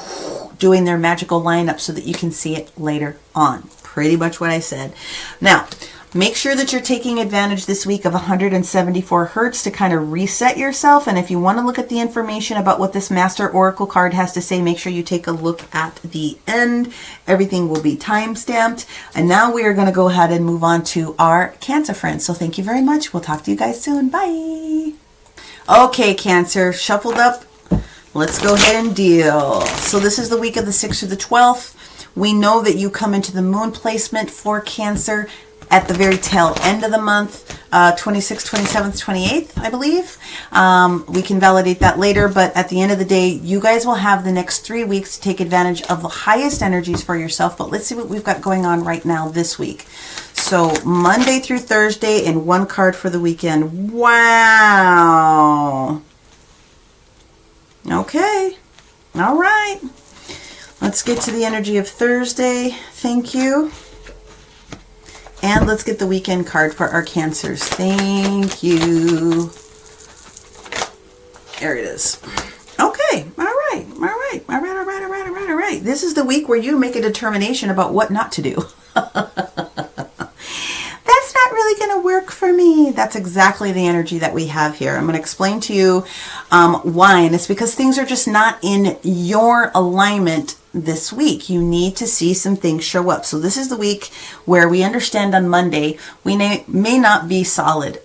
doing their magical lineup so that you can see it later on. Pretty much what I said. Now, make sure that you're taking advantage this week of 174 hertz to kind of reset yourself. And if you want to look at the information about what this Master Oracle card has to say, make sure you take a look at the end. Everything will be time-stamped. And now we are going to go ahead and move on to our Cancer friends. So thank you very much. We'll talk to you guys soon. Bye. Okay, Cancer, shuffled up. Let's go ahead and deal. So this is the week of the 6th to the 12th. We know that you come into the moon placement for Cancer at the very tail end of the month, 26th, 27th, 28th, I believe. We can validate that later, but at the end of the day, you guys will have the next 3 weeks to take advantage of the highest energies for yourself. But let's see what we've got going on right now this week. So Monday through Thursday and 1 card for the weekend. Wow. Okay. All right. Let's get to the energy of Thursday. Thank you. And let's get the weekend card for our Cancers. Thank you. There it is. Okay. All right. All right. All right. All right. All right. All right. All right. This is the week where you make a determination about what not to do. That's not really going to work for me. That's exactly the energy that we have here. I'm going to explain to you why. And it's because things are just not in your alignment this week. You need to see some things show up. So this is the week where we understand on Monday we may not be solid.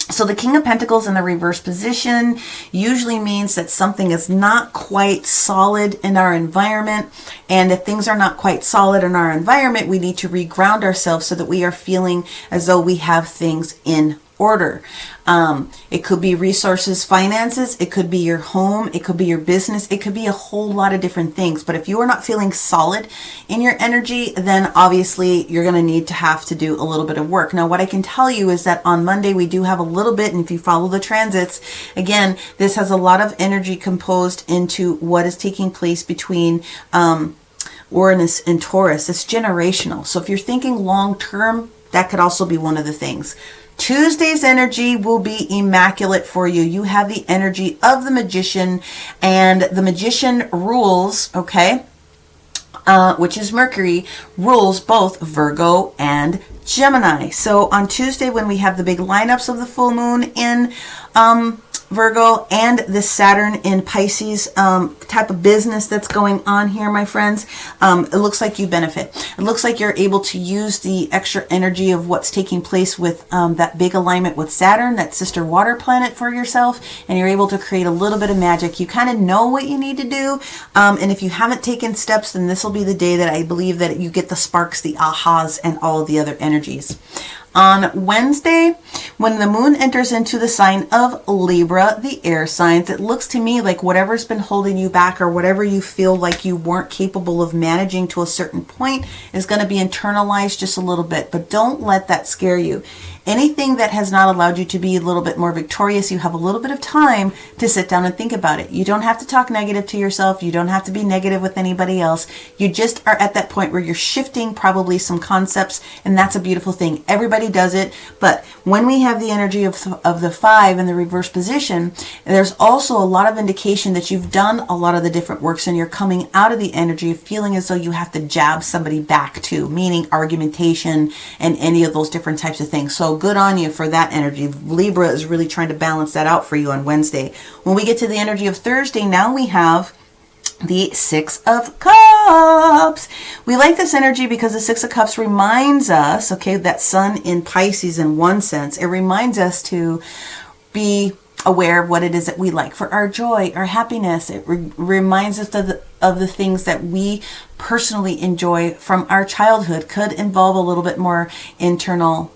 So the King of Pentacles in the reverse position usually means that something is not quite solid in our environment. And if things are not quite solid in our environment, we need to reground ourselves so that we are feeling as though we have things in order. It could be resources, finances, it could be your home, it could be your business, it could be a whole lot of different things. But if you are not feeling solid in your energy, then obviously you're going to need to have to do a little bit of work. Now, what I can tell you is that on Monday we do have a little bit, and if you follow the transits, again, this has a lot of energy composed into what is taking place between Uranus and Taurus. It's generational. So if you're thinking long term, that could also be one of the things. Tuesday's energy will be immaculate for you. You have the energy of the Magician, and the Magician rules, okay, which is Mercury, rules both Virgo and Gemini. So on Tuesday, when we have the big lineups of the full moon in Virgo and the Saturn in Pisces type of business that's going on here, my friends, it looks like you benefit. It looks like you're able to use the extra energy of what's taking place with that big alignment with Saturn, that sister water planet, for yourself, and you're able to create a little bit of magic. You kind of know what you need to do, and if you haven't taken steps, then this will be the day that I believe that you get the sparks, the ahas, and all of the other energies. On Wednesday, when the moon enters into the sign of Libra, the air signs, it looks to me like whatever's been holding you back or whatever you feel like you weren't capable of managing to a certain point is going to be internalized just a little bit. But don't let that scare you. Anything that has not allowed you to be a little bit more victorious, you have a little bit of time to sit down and think about it. You don't have to talk negative to yourself. You don't have to be negative with anybody else. You just are at that point where you're shifting probably some concepts, and that's a beautiful thing. Everybody does it, but when we have the energy of the 5 in the reverse position, there's also a lot of indication that you've done a lot of the different works and you're coming out of the energy of feeling as though you have to jab somebody back too, meaning argumentation and any of those different types of things. So good on you for that energy. Libra is really trying to balance that out for you on Wednesday. When we get to the energy of Thursday, now we have the 6 of Cups. We like this energy because the 6 of Cups reminds us, okay, that sun in Pisces in one sense, it reminds us to be aware of what it is that we like for our joy, our happiness. It reminds us of the things that we personally enjoy from our childhood. Could involve a little bit more internal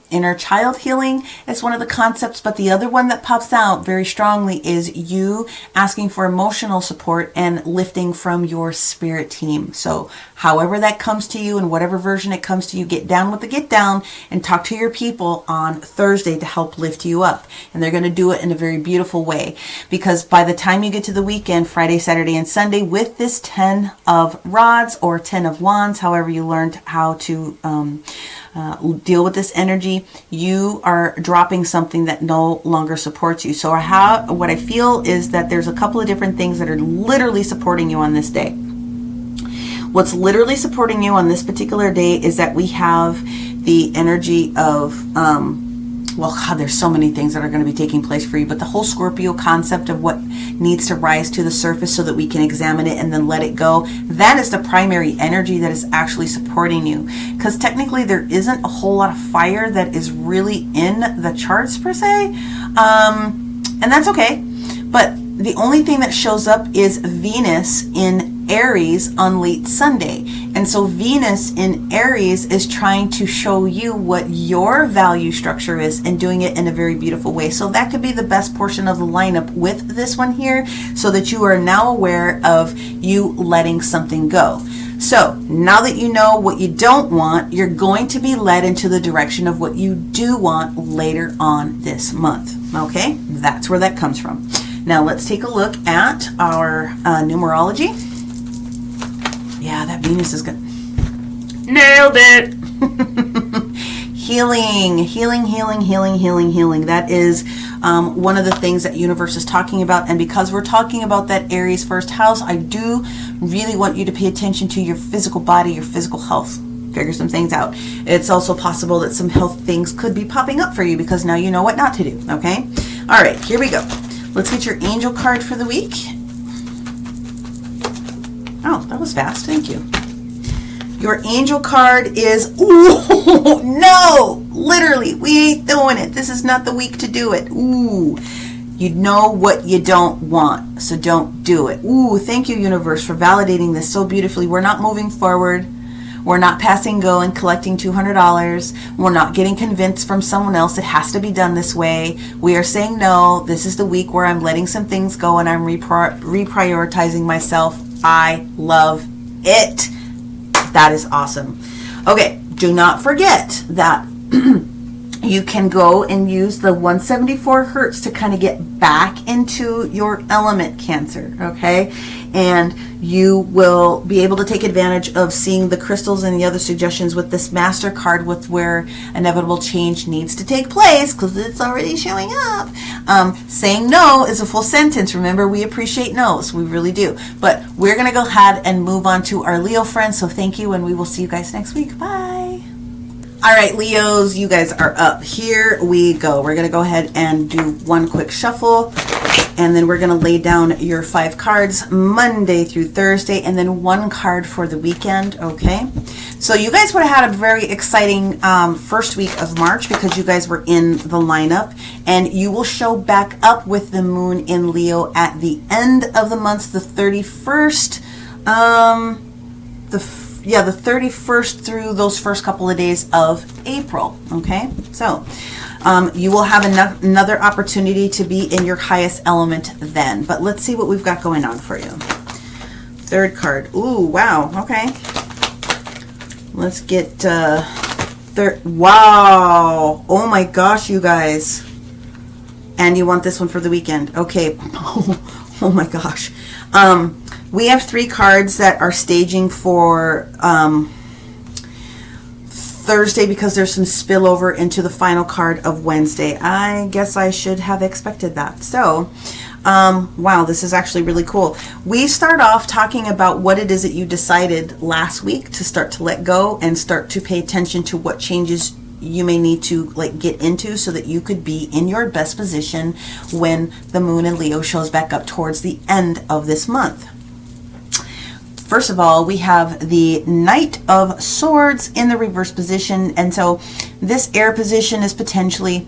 inner child healing. It's one of the concepts, but the other one that pops out very strongly is you asking for emotional support and lifting from your spirit team. So however that comes to you, in whatever version it comes to you, get down with the get down and talk to your people on Thursday to help lift you up. And they're going to do it in a very beautiful way, because by the time you get to the weekend, Friday, Saturday, and Sunday, with this 10 of rods or 10 of wands, however you learned how to deal with this energy, you are dropping something that no longer supports you. So what I feel is that there's a couple of different things that are literally supporting you on this day. What's literally supporting you on this particular day is that we have the energy of well, God, there's so many things that are going to be taking place for you, but the whole Scorpio concept of what needs to rise to the surface so that we can examine it and then let it go, that is the primary energy that is actually supporting you. Because technically there isn't a whole lot of fire that is really in the charts per se, and that's okay. But the only thing that shows up is Venus in Aries on late Sunday. And so Venus in Aries is trying to show you what your value structure is and doing it in a very beautiful way. So that could be the best portion of the lineup with this one here, so that you are now aware of you letting something go. So now that you know what you don't want, you're going to be led into the direction of what you do want later on this month. Okay, that's where that comes from. Now let's take a look at our numerology. Yeah, that Venus is good. Nailed it. Healing, healing, healing, healing, healing, healing. That is one of the things that universe is talking about. And because we're talking about that Aries first house, I do really want you to pay attention to your physical body, your physical health. Figure some things out. It's also possible that some health things could be popping up for you because now you know what not to do. Okay. All right, here we go. Let's get your angel card for the week. Oh, that was fast. Thank you. Your angel card is, ooh, no, literally, we ain't doing it. This is not the week to do it. Ooh, you know what you don't want, so don't do it. Ooh, thank you, universe, for validating this so beautifully. We're not moving forward. We're not passing go and collecting $200. We're not getting convinced from someone else it has to be done this way. We are saying no. This is the week where I'm letting some things go and I'm reprioritizing myself. I love it. That is awesome. Okay, do not forget that you can go and use the 174 hertz to kind of get back into your element, Cancer, okay? And you will be able to take advantage of seeing the crystals and the other suggestions with this master card, with where inevitable change needs to take place because it's already showing up. Saying no is a full sentence. Remember, we appreciate no's. We really do. But we're going to go ahead and move on to our Leo friends. So thank you, and we will see you guys next week. Bye. All right, Leos, you guys are up. Here we go. We're going to go ahead and do one quick shuffle. And then we're going to lay down your 5 cards Monday through Thursday, and then 1 card for the weekend, okay? So you guys would have had a very exciting first week of March because you guys were in the lineup, and you will show back up with the moon in Leo at the end of the month, the 31st, 31st through those first couple of days of April. Okay, so you will have another opportunity to be in your highest element then. But let's see what we've got going on for you. Third card. Ooh, wow. Okay. Let's get third. Wow. Oh my gosh, you guys. And you want this one for the weekend. Okay. Oh my gosh. We have 3 cards that are staging for Thursday because there's some spillover into the final card of Wednesday. I guess I should have expected that. So, wow, this is actually really cool. We start off talking about what it is that you decided last week to start to let go and start to pay attention to what changes you may need to like get into so that you could be in your best position when the moon in Leo shows back up towards the end of this month. First of all, we have the Knight of Swords in the reverse position, and so this air position is potentially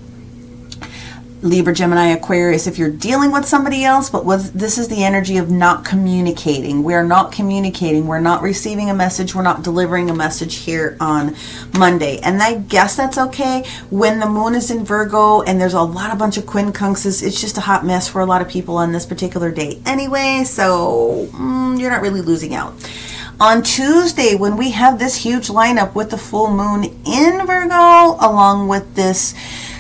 Libra, Gemini, Aquarius if you're dealing with somebody else, but this is the energy of not communicating. We're not communicating. We're not receiving a message. We're not delivering a message here on Monday. And I guess that's okay. When the moon is in Virgo and there's a bunch of quincunxes, it's just a hot mess for a lot of people on this particular day anyway, so you're not really losing out. On Tuesday, when we have this huge lineup with the full moon in Virgo, along with this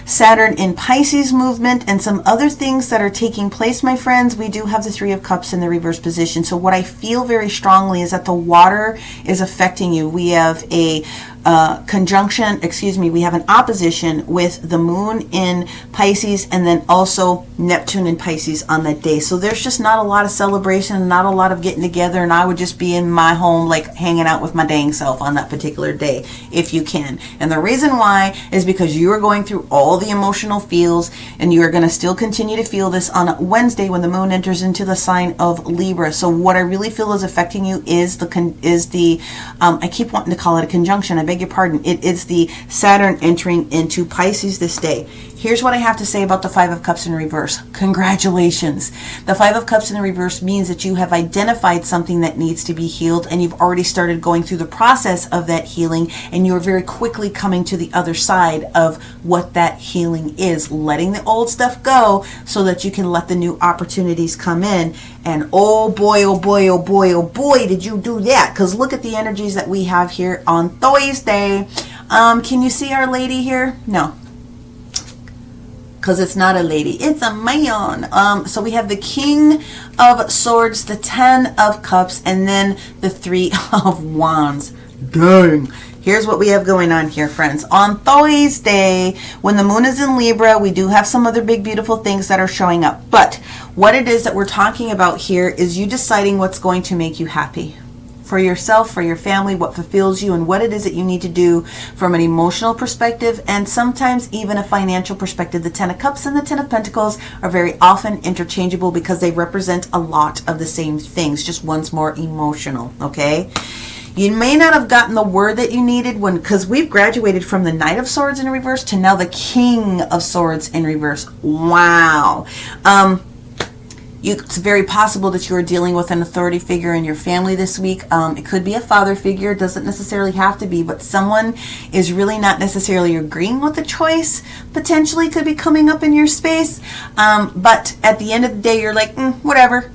Saturn in Pisces movement and some other things that are taking place, my friends, we do have the 3 of Cups in the reverse position. So what I feel very strongly is that the water is affecting you. We have a we have an opposition with the moon in Pisces and then also Neptune in Pisces on that day. So there's just not a lot of celebration, not a lot of getting together, and I would just be in my home like hanging out with my dang self on that particular day if you can. And the reason why is because you are going through all the emotional feels, and you are going to still continue to feel this on Wednesday when the moon enters into the sign of Libra. So what I really feel is affecting you is I keep wanting to call it a conjunction, I beg your pardon. It is the Saturn entering into Pisces this day. Here's what I have to say about the 5 of Cups in reverse. Congratulations. The 5 of Cups in the reverse means that you have identified something that needs to be healed, and you've already started going through the process of that healing, and you're very quickly coming to the other side of what that healing is, letting the old stuff go so that you can let the new opportunities come in. And oh boy, oh boy, oh boy, oh boy, did you do that? Because look at the energies that we have here on Thursday. Can you see Our Lady here? No, because it's not a lady, it's a man. So we have the King of Swords, the 10 of Cups, and then the 3 of Wands. Dang. Here's what we have going on here, friends. On Thursday, when the moon is in Libra, we do have some other big, beautiful things that are showing up. But what it is that we're talking about here is you deciding what's going to make you happy. For yourself, for your family, what fulfills you, and what it is that you need to do from an emotional perspective and sometimes even a financial perspective. The 10 of Cups and the 10 of Pentacles are very often interchangeable because they represent a lot of the same things, just one's more emotional, okay? You may not have gotten the word that you needed because we've graduated from the Knight of Swords in reverse to now the King of Swords in reverse. Wow. It's very possible that you are dealing with an authority figure in your family this week. It could be a father figure. It doesn't necessarily have to be, but someone is really not necessarily agreeing with the choice. Potentially could be coming up in your space. But at the end of the day, you're like, whatever.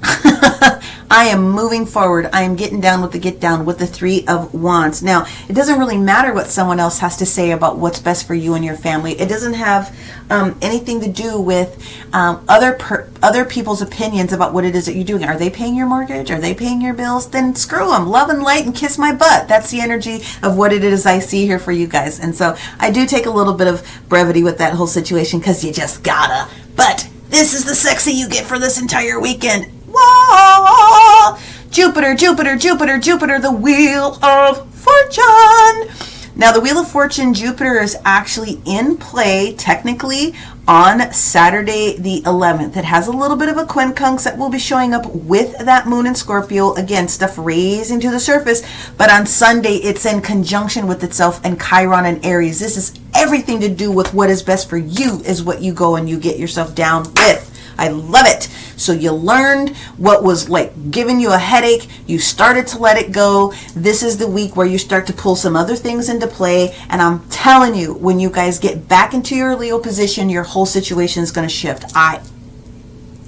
I am moving forward. I am getting down with the get down with the 3 of Wands. Now, it doesn't really matter what someone else has to say about what's best for you and your family. It doesn't have anything to do with other people's opinions about what it is that you're doing. Are they paying your mortgage? Are they paying your bills? Then screw them. Love and light and kiss my butt. That's the energy of what it is I see here for you guys. And so I do take a little bit of brevity with that whole situation because you just gotta. But this is the sexy you get for this entire weekend. Whoa! Jupiter, Jupiter, Jupiter, Jupiter, the Wheel of Fortune. Now, the Wheel of Fortune, Jupiter is actually in play technically on Saturday the 11th. It has a little bit of a quincunx that will be showing up with that moon in Scorpio. Again, stuff raising to the surface. But on Sunday, it's in conjunction with itself and Chiron and Aries. This is everything to do with what is best for you is what you go and you get yourself down with. I love it. So you learned what was like giving you a headache. You started to let it go. This is the week where you start to pull some other things into play. And I'm telling you, when you guys get back into your Leo position, your whole situation is going to shift.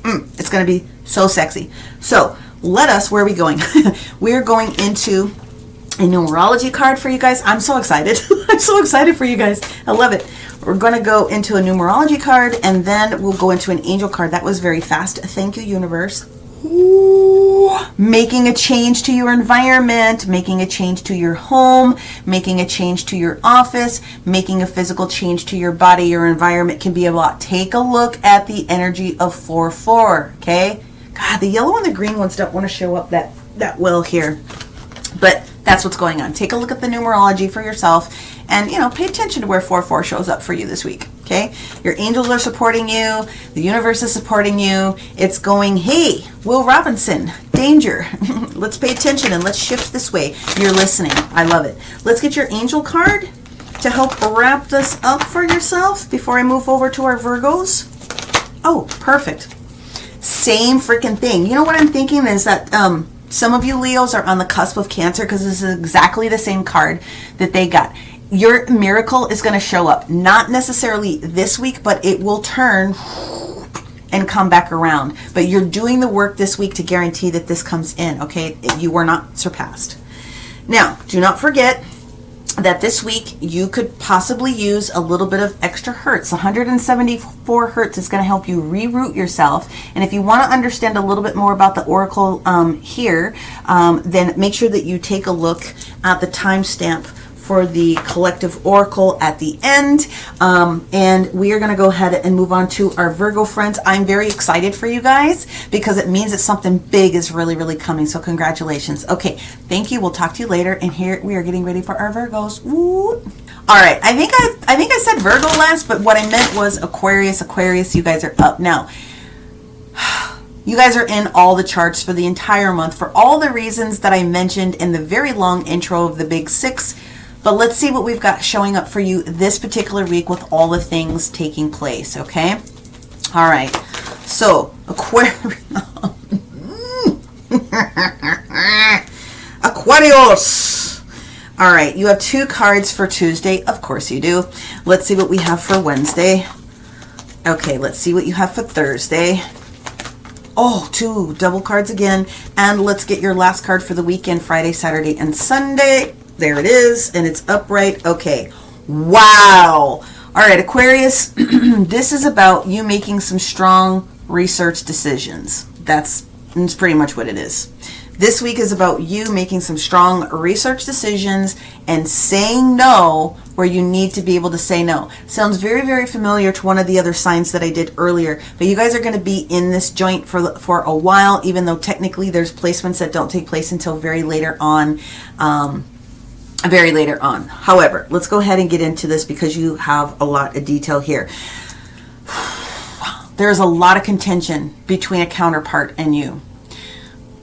It's going to be so sexy. So where are we going? We're going into a numerology card for you guys. I'm so excited. I'm so excited for you guys. I love it. We're going to go into a numerology card, and then we'll go into an angel card. That was very fast. Thank you, universe. Ooh. Making a change to your environment, making a change to your home, making a change to your office, making a physical change to your body. Your environment can be a lot. Take a look at the energy of 4-4, okay? God, the yellow and the green ones don't want to show up that well here. But that's what's going on. Take a look at the numerology for yourself, and pay attention to where 4-4 shows up for you this week. Okay, your angels are supporting you. The universe is supporting you. It's going, hey, Will Robinson, danger. Let's pay attention and let's shift this way. You're listening. I love it. Let's get your angel card to help wrap this up for yourself before I move over to our Virgos. Oh, perfect. Same freaking thing. You know what I'm thinking is that some of you Leos are on the cusp of Cancer, because this is exactly the same card that they got. Your miracle is going to show up, not necessarily this week, but it will turn and come back around. But you're doing the work this week to guarantee that this comes in, okay? You are not surpassed. Now, do not forget that this week you could possibly use a little bit of extra hertz. 174 hertz is going to help you reroute yourself. And if you want to understand a little bit more about the oracle here, then make sure that you take a look at the timestamp for the collective oracle at the end. And we are going to go ahead and move on to our Virgo friends. I'm very excited for you guys because it means that something big is really, really coming. So congratulations. Okay, thank you. We'll talk to you later. And here we are getting ready for our Virgos. Woo. All right, I think I said Virgo last, but what I meant was Aquarius. Aquarius, you guys are up now. You guys are in all the charts for the entire month for all the reasons that I mentioned in the very long intro of the Big Six. But let's see what we've got showing up for you this particular week with all the things taking place, okay? All right. So, Aquarius. All right. You have 2 cards for Tuesday. Of course you do. Let's see what we have for Wednesday. Okay. Let's see what you have for Thursday. Oh, 2 double cards again. And let's get your last card for the weekend, Friday, Saturday, and Sunday. There it is, and it's upright. Okay. Wow. All right, Aquarius, this is about you making some strong research decisions. That's pretty much what it is. This week is about you making some strong research decisions and saying no where you need to be able to say no. Sounds very, very familiar to one of the other signs that I did earlier. But you guys are going to be in this joint for a while, even though technically there's placements that don't take place until very later on. However, let's go ahead and get into this because you have a lot of detail here. There's a lot of contention between a counterpart and you.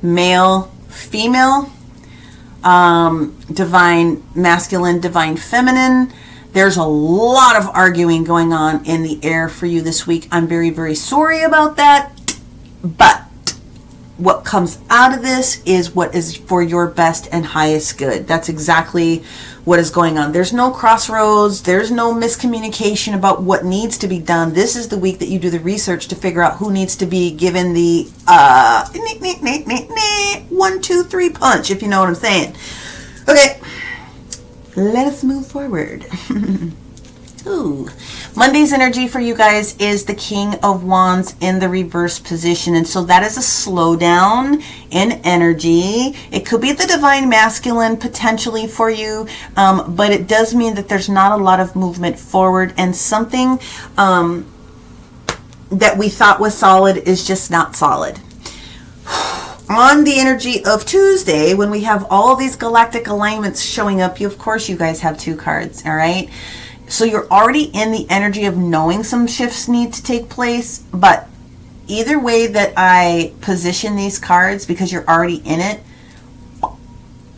Male, female, divine masculine, divine feminine. There's a lot of arguing going on in the air for you this week. I'm very, very sorry about that. But what comes out of this is what is for your best and highest good. That's exactly what is going on. There's no crossroads. There's no miscommunication about what needs to be done. This is the week that you do the research to figure out who needs to be given the 1, 2, 3 punch, if you know what I'm saying. Okay, let us move forward. Ooh. Monday's energy for you guys is the King of Wands in the reverse position. And so that is a slowdown in energy. It could be the divine masculine potentially for you. But it does mean that there's not a lot of movement forward, and something that we thought was solid is just not solid. On the energy of Tuesday, when we have all these galactic alignments showing up, of course you guys have 2 cards, all right? So you're already in the energy of knowing some shifts need to take place, but either way that I position these cards, because you're already in it,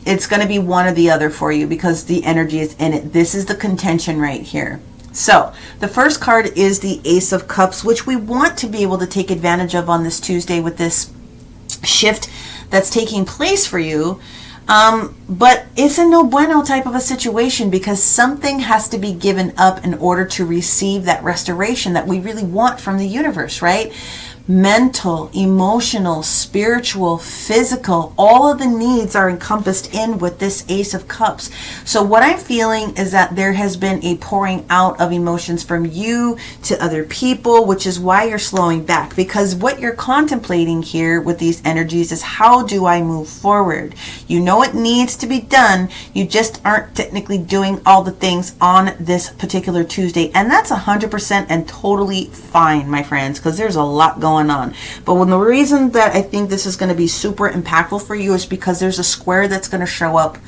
it's going to be one or the other for you because the energy is in it. This is the contention right here. So the first card is the Ace of Cups, which we want to be able to take advantage of on this Tuesday with this shift that's taking place for you. But it's a no bueno type of a situation, because something has to be given up in order to receive that restoration that we really want from the universe, right? Mental, emotional, spiritual, physical, all of the needs are encompassed in with this Ace of Cups. So what I'm feeling is that there has been a pouring out of emotions from you to other people, which is why you're slowing back, because what you're contemplating here with these energies is, how do I move forward? You know it needs to be done, you just aren't technically doing all the things on this particular Tuesday, and that's 100% and totally fine, my friends, because there's a lot going on. But when the reason that I think this is going to be super impactful for you is because there's a square that's going to show up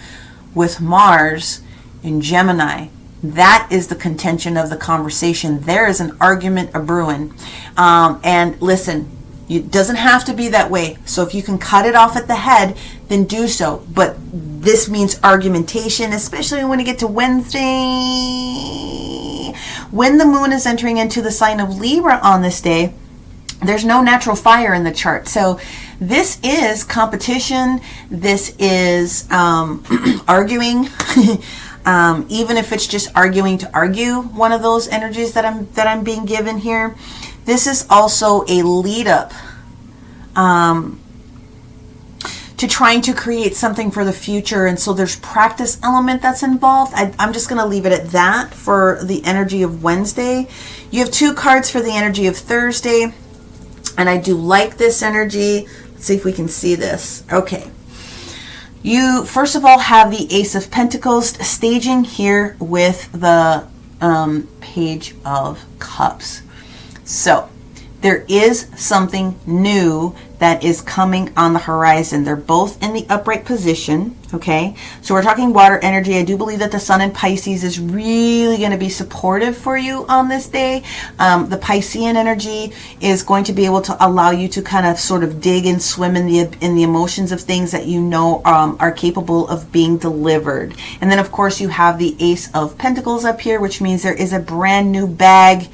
with Mars in Gemini. That is the contention of the conversation. There is an argument a brewing. And listen, it doesn't have to be that way. So if you can cut it off at the head, then do so. But this means argumentation, especially when you get to Wednesday. When the moon is entering into the sign of Libra on this day, there's no natural fire in the chart. So this is competition. This is arguing. Even if it's just arguing to argue, one of those energies that I'm being given here. This is also a lead up to trying to create something for the future. And so there's practice element that's involved. I'm just going to leave it at that for the energy of Wednesday. You have 2 cards for the energy of Thursday. And I do like this energy. Let's see if we can see this. Okay. You, first of all, have the Ace of Pentacles staging here with the Page of Cups. So there is something new that is coming on the horizon. They're both in the upright position, okay? So we're talking water energy. I do believe that the Sun in Pisces is really going to be supportive for you on this day. The Piscean energy is going to be able to allow you to kind of sort of dig and swim in the emotions of things that you know are capable of being delivered. And then, of course, you have the Ace of Pentacles up here, which means there is a brand new bag,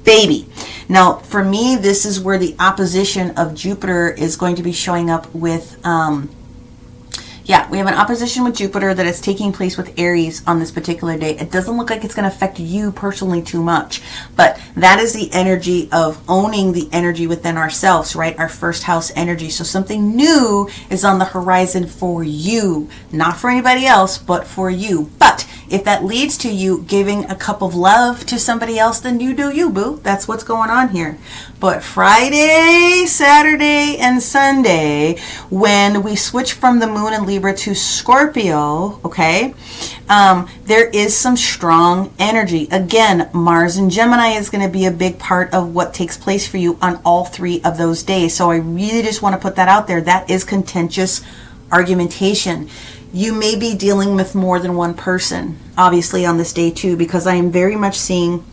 baby. Now, for me, this is where the opposition of Jupiter is going to be showing up with, we have an opposition with Jupiter that is taking place with Aries on this particular day. It doesn't look like it's going to affect you personally too much, but that is the energy of owning the energy within ourselves, right? Our first house energy. So something new is on the horizon for you, not for anybody else, but for you. But if that leads to you giving a cup of love to somebody else, then you do you, boo. That's what's going on here. But Friday, Saturday, and Sunday, when we switch from the moon in Libra to Scorpio, okay, there is some strong energy. Again, Mars in Gemini is going to be a big part of what takes place for you on all 3 of those days. So I really just want to put that out there. That is contentious argumentation. You may be dealing with more than one person, obviously, on this day too, because I am very much seeing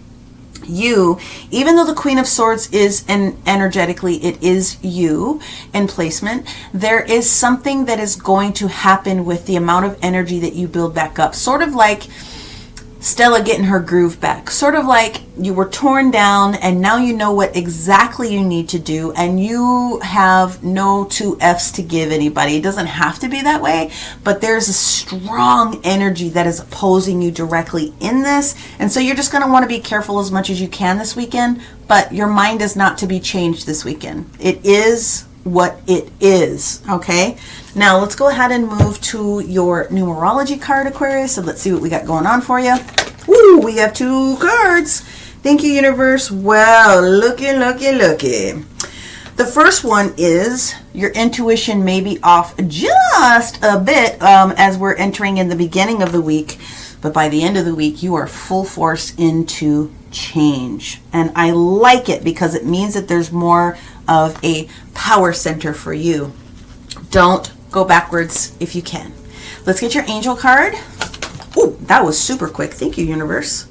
you, even though the Queen of Swords is, and energetically it is you in placement, there is something that is going to happen with the amount of energy that you build back up. Sort of like Stella getting her groove back. Sort of like you were torn down and now you know what exactly you need to do, and you have no 2 F's to give anybody. It doesn't have to be that way, but there's a strong energy that is opposing you directly in this. And so you're just going to want to be careful as much as you can this weekend, but your mind is not to be changed this weekend. It is what it is, okay? Now let's go ahead and move to your numerology card, Aquarius. So let's see what we got going on for you. Woo, we have 2 cards. Thank you, universe. Wow, looky. The first one is your intuition may be off just a bit as we're entering in the beginning of the week, but by the end of the week, you are full force into change. And I like it because it means that there's more of a power center for you. Don't go backwards if you can. Let's get your angel card. Oh, that was super quick. Thank you, universe.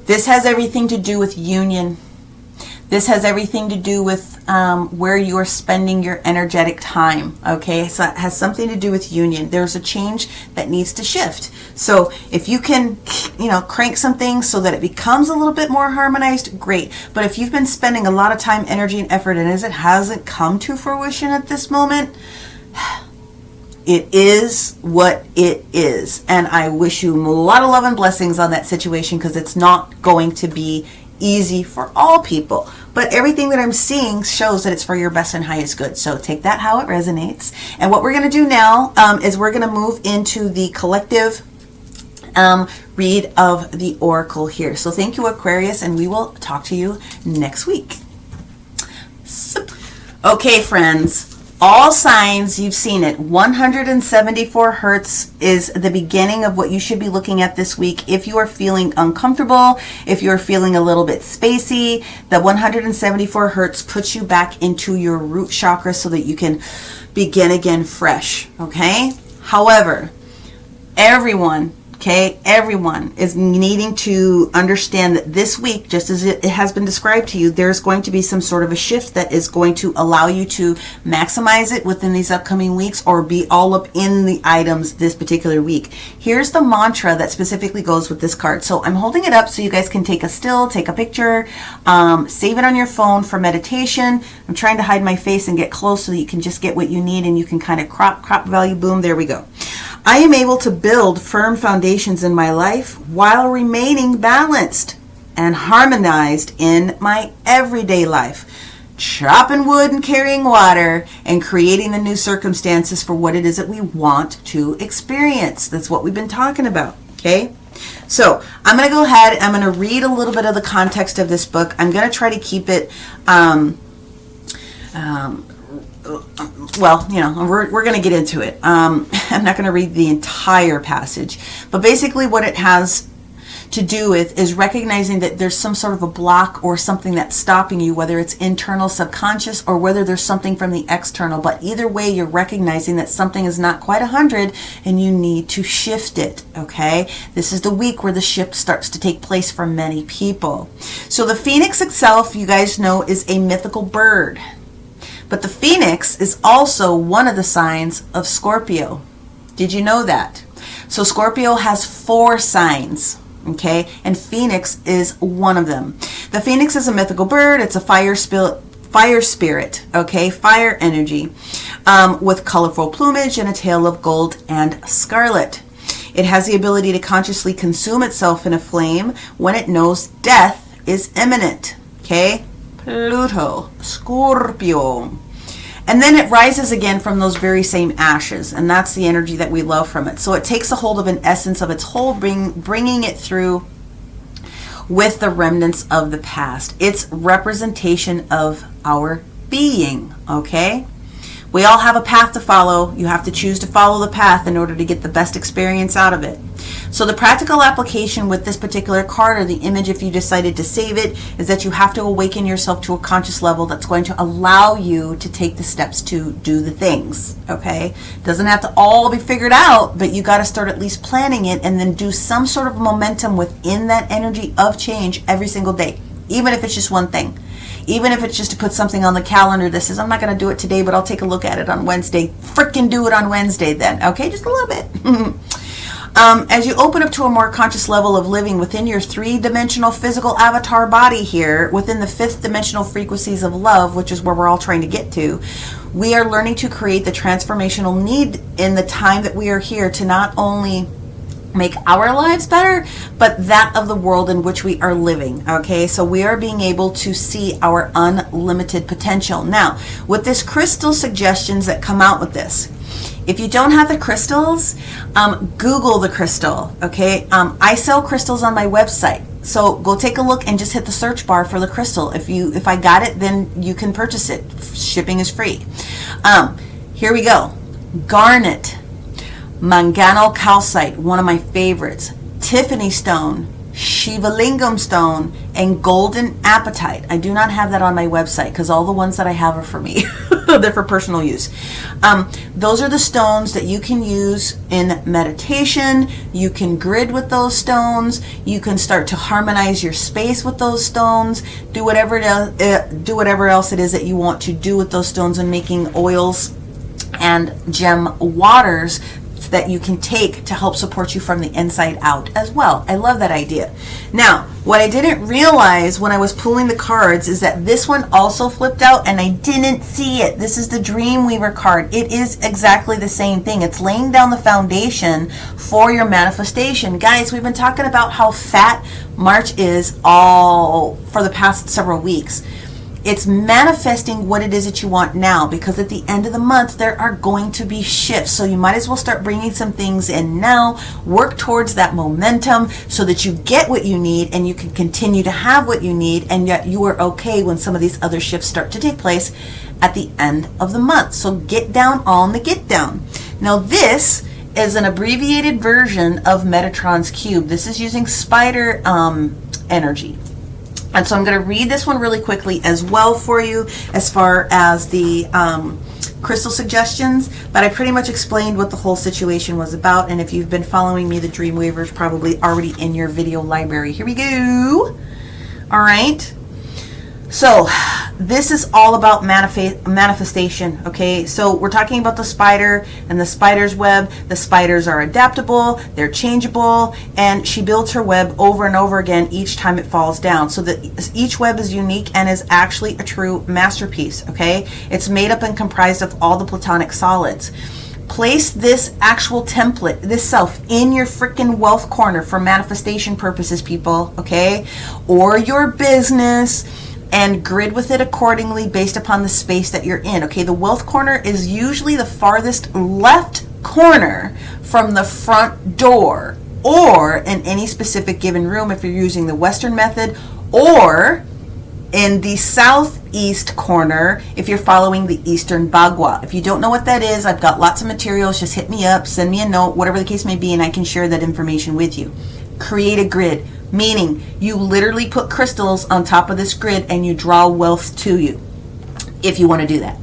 This has everything to do with union. This has everything to do with where you are spending your energetic time, okay? So it has something to do with union. There's a change that needs to shift. So if you can, crank some things so that it becomes a little bit more harmonized, great. But if you've been spending a lot of time, energy, and effort, and it hasn't come to fruition at this moment, it is what it is. And I wish you a lot of love and blessings on that situation, because it's not going to be easy for all people, but everything that I'm seeing shows that it's for your best and highest good. So take that how it resonates. And what we're going to do now is we're going to move into the collective read of the oracle here. So thank you, Aquarius, and we will talk to you next week. Okay, friends. All signs, you've seen it. 174 hertz is the beginning of what you should be looking at this week. If you are feeling uncomfortable, if you're feeling a little bit spacey, the 174 hertz puts you back into your root chakra so that you can begin again fresh, okay? However, everyone is needing to understand that this week, just as it has been described to you, there's going to be some sort of a shift that is going to allow you to maximize it within these upcoming weeks, or be all up in the items this particular week. Here's the mantra that specifically goes with this card. So I'm holding it up so you guys can take a picture, save it on your phone for meditation. I'm trying to hide my face and get close so that you can just get what you need, and you can kind of crop value, boom, there we go. I am able to build firm foundations in my life while remaining balanced and harmonized in my everyday life. Chopping wood and carrying water and creating the new circumstances for what it is that we want to experience. That's what we've been talking about, okay? So I'm going to go ahead, I'm going to read a little bit of the context of this book. I'm going to try to keep it we're going to get into it. I'm not going to read the entire passage, but basically what it has to do with is recognizing that there's some sort of a block or something that's stopping you, whether it's internal, subconscious, or whether there's something from the external. But either way, you're recognizing that something is not quite 100 and you need to shift it, okay? This is the week where the shift starts to take place for many people. So the phoenix itself, you guys know, is a mythical bird. But the phoenix is also one of the signs of Scorpio. Did you know that? So Scorpio has 4 signs, okay? And phoenix is one of them. The phoenix is a mythical bird. It's a fire spirit, okay? Fire energy, with colorful plumage and a tail of gold and scarlet. It has the ability to consciously consume itself in a flame when it knows death is imminent, okay? Pluto, Scorpio. And then it rises again from those very same ashes. And that's the energy that we love from it. So it takes a hold of an essence of its whole, bringing it through with the remnants of the past. It's representation of our being, okay? We all have a path to follow. You have to choose to follow the path in order to get the best experience out of it. So the practical application with this particular card, or the image if you decided to save it, is that you have to awaken yourself to a conscious level that's going to allow you to take the steps to do the things, okay? Doesn't have to all be figured out, but you got to start at least planning it, and then do some sort of momentum within that energy of change every single day, even if it's just one thing. Even if it's just to put something on the calendar that says, I'm not going to do it today, but I'll take a look at it on Wednesday. Frickin' do it on Wednesday then, okay? Just a little bit. As you open up to a more conscious level of living within your 3-dimensional physical avatar body here, within the 5th dimensional frequencies of love, which is where we're all trying to get to, we are learning to create the transformational need in the time that we are here to not only make our lives better, but that of the world in which we are living, okay? So we are being able to see our unlimited potential. Now, with this crystal suggestions that come out with this, if you don't have the crystals, Google the crystal, okay? I sell crystals on my website. So go take a look and just hit the search bar for the crystal. If I got it, then you can purchase it. Shipping is free. Here we go. Garnet, manganocalcite, one of my favorites, Tiffany stone, Shivalingam stone, and golden apatite. I do not have that on my website because all the ones that I have are for me. they're for personal use. Those are the stones that you can use in meditation. You can grid with those stones. You can start to harmonize your space with those stones. Do whatever else it is that you want to do with those stones, and making oils and gem waters that you can take to help support you from the inside out as well. I love that idea. Now, what I didn't realize when I was pulling the cards is that this one also flipped out and I didn't see it. This is the Dreamweaver card. It is exactly the same thing. It's laying down the foundation for your manifestation. Guys, we've been talking about how fat March is all for the past several weeks. It's manifesting what it is that you want now, because at the end of the month, there are going to be shifts. So you might as well start bringing some things in now, work towards that momentum so that you get what you need and you can continue to have what you need, and yet you are okay when some of these other shifts start to take place at the end of the month. So get down on the get down. Now this is an abbreviated version of Metatron's cube. This is using spider energy. And so I'm going to read this one really quickly as well for you as far as the crystal suggestions, but I pretty much explained what the whole situation was about. And if you've been following me, the Dreamweaver is probably already in your video library. Here we go. All right. So this is all about manifestation, okay? So we're talking about the spider and the spider's web. The spiders are adaptable, they're changeable, and she builds her web over and over again each time it falls down. So that each web is unique and is actually a true masterpiece, okay? It's made up and comprised of all the platonic solids. Place this actual template, this self, in your freaking wealth corner for manifestation purposes, people, okay? Or your business, and grid with it accordingly based upon the space that you're in. Okay, the wealth corner is usually the farthest left corner from the front door, or in any specific given room if you're using the Western method, or in the southeast corner if you're following the Eastern Bagua. If you don't know what that is, I've got lots of materials. Just hit me up, send me a note, whatever the case may be, and I can share that information with you. Create a grid. Meaning you literally put crystals on top of this grid and you draw wealth to you if you want to do that.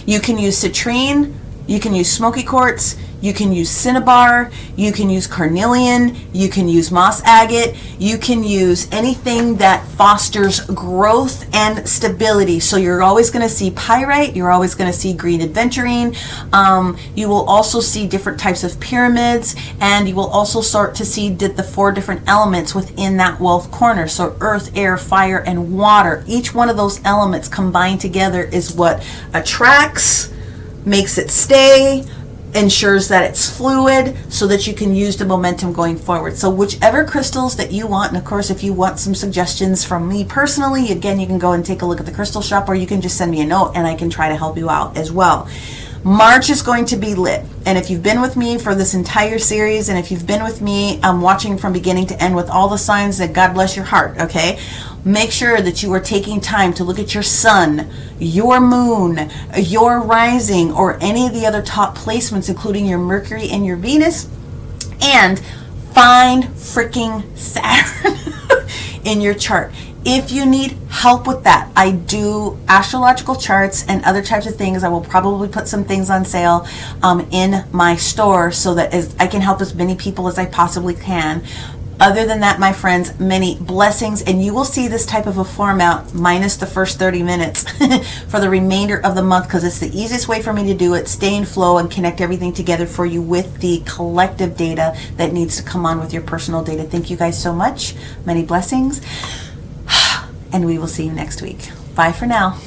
You can use citrine, you can use smoky quartz, you can use cinnabar, you can use carnelian, you can use moss agate, you can use anything that fosters growth and stability. So you're always going to see pyrite, you're always going to see green aventurine, you will also see different types of pyramids, and you will also start to see the 4 different elements within that wealth corner. So earth, air, fire, and water. Each one of those elements combined together is what attracts, makes it stay, ensures that it's fluid so that you can use the momentum going forward. So whichever crystals that you want, and of course if you want some suggestions from me personally, again, you can go and take a look at the crystal shop, or you can just send me a note and I can try to help you out as well. March is going to be lit, and if you've been with me for this entire series, and if you've been with me watching from beginning to end with all the signs, that God bless your heart, okay? Make sure that you are taking time to look at your sun, your moon, your rising, or any of the other top placements, including your Mercury and your Venus, and find freaking Saturn in your chart. If you need help with that, I do astrological charts and other types of things. I will probably put some things on sale in my store so that I can help as many people as I possibly can. Other than that, my friends, many blessings, and you will see this type of a format minus the first 30 minutes for the remainder of the month, because it's the easiest way for me to do it, stay in flow and connect everything together for you with the collective data that needs to come on with your personal data. Thank you guys so much. Many blessings. And we will see you next week. Bye for now.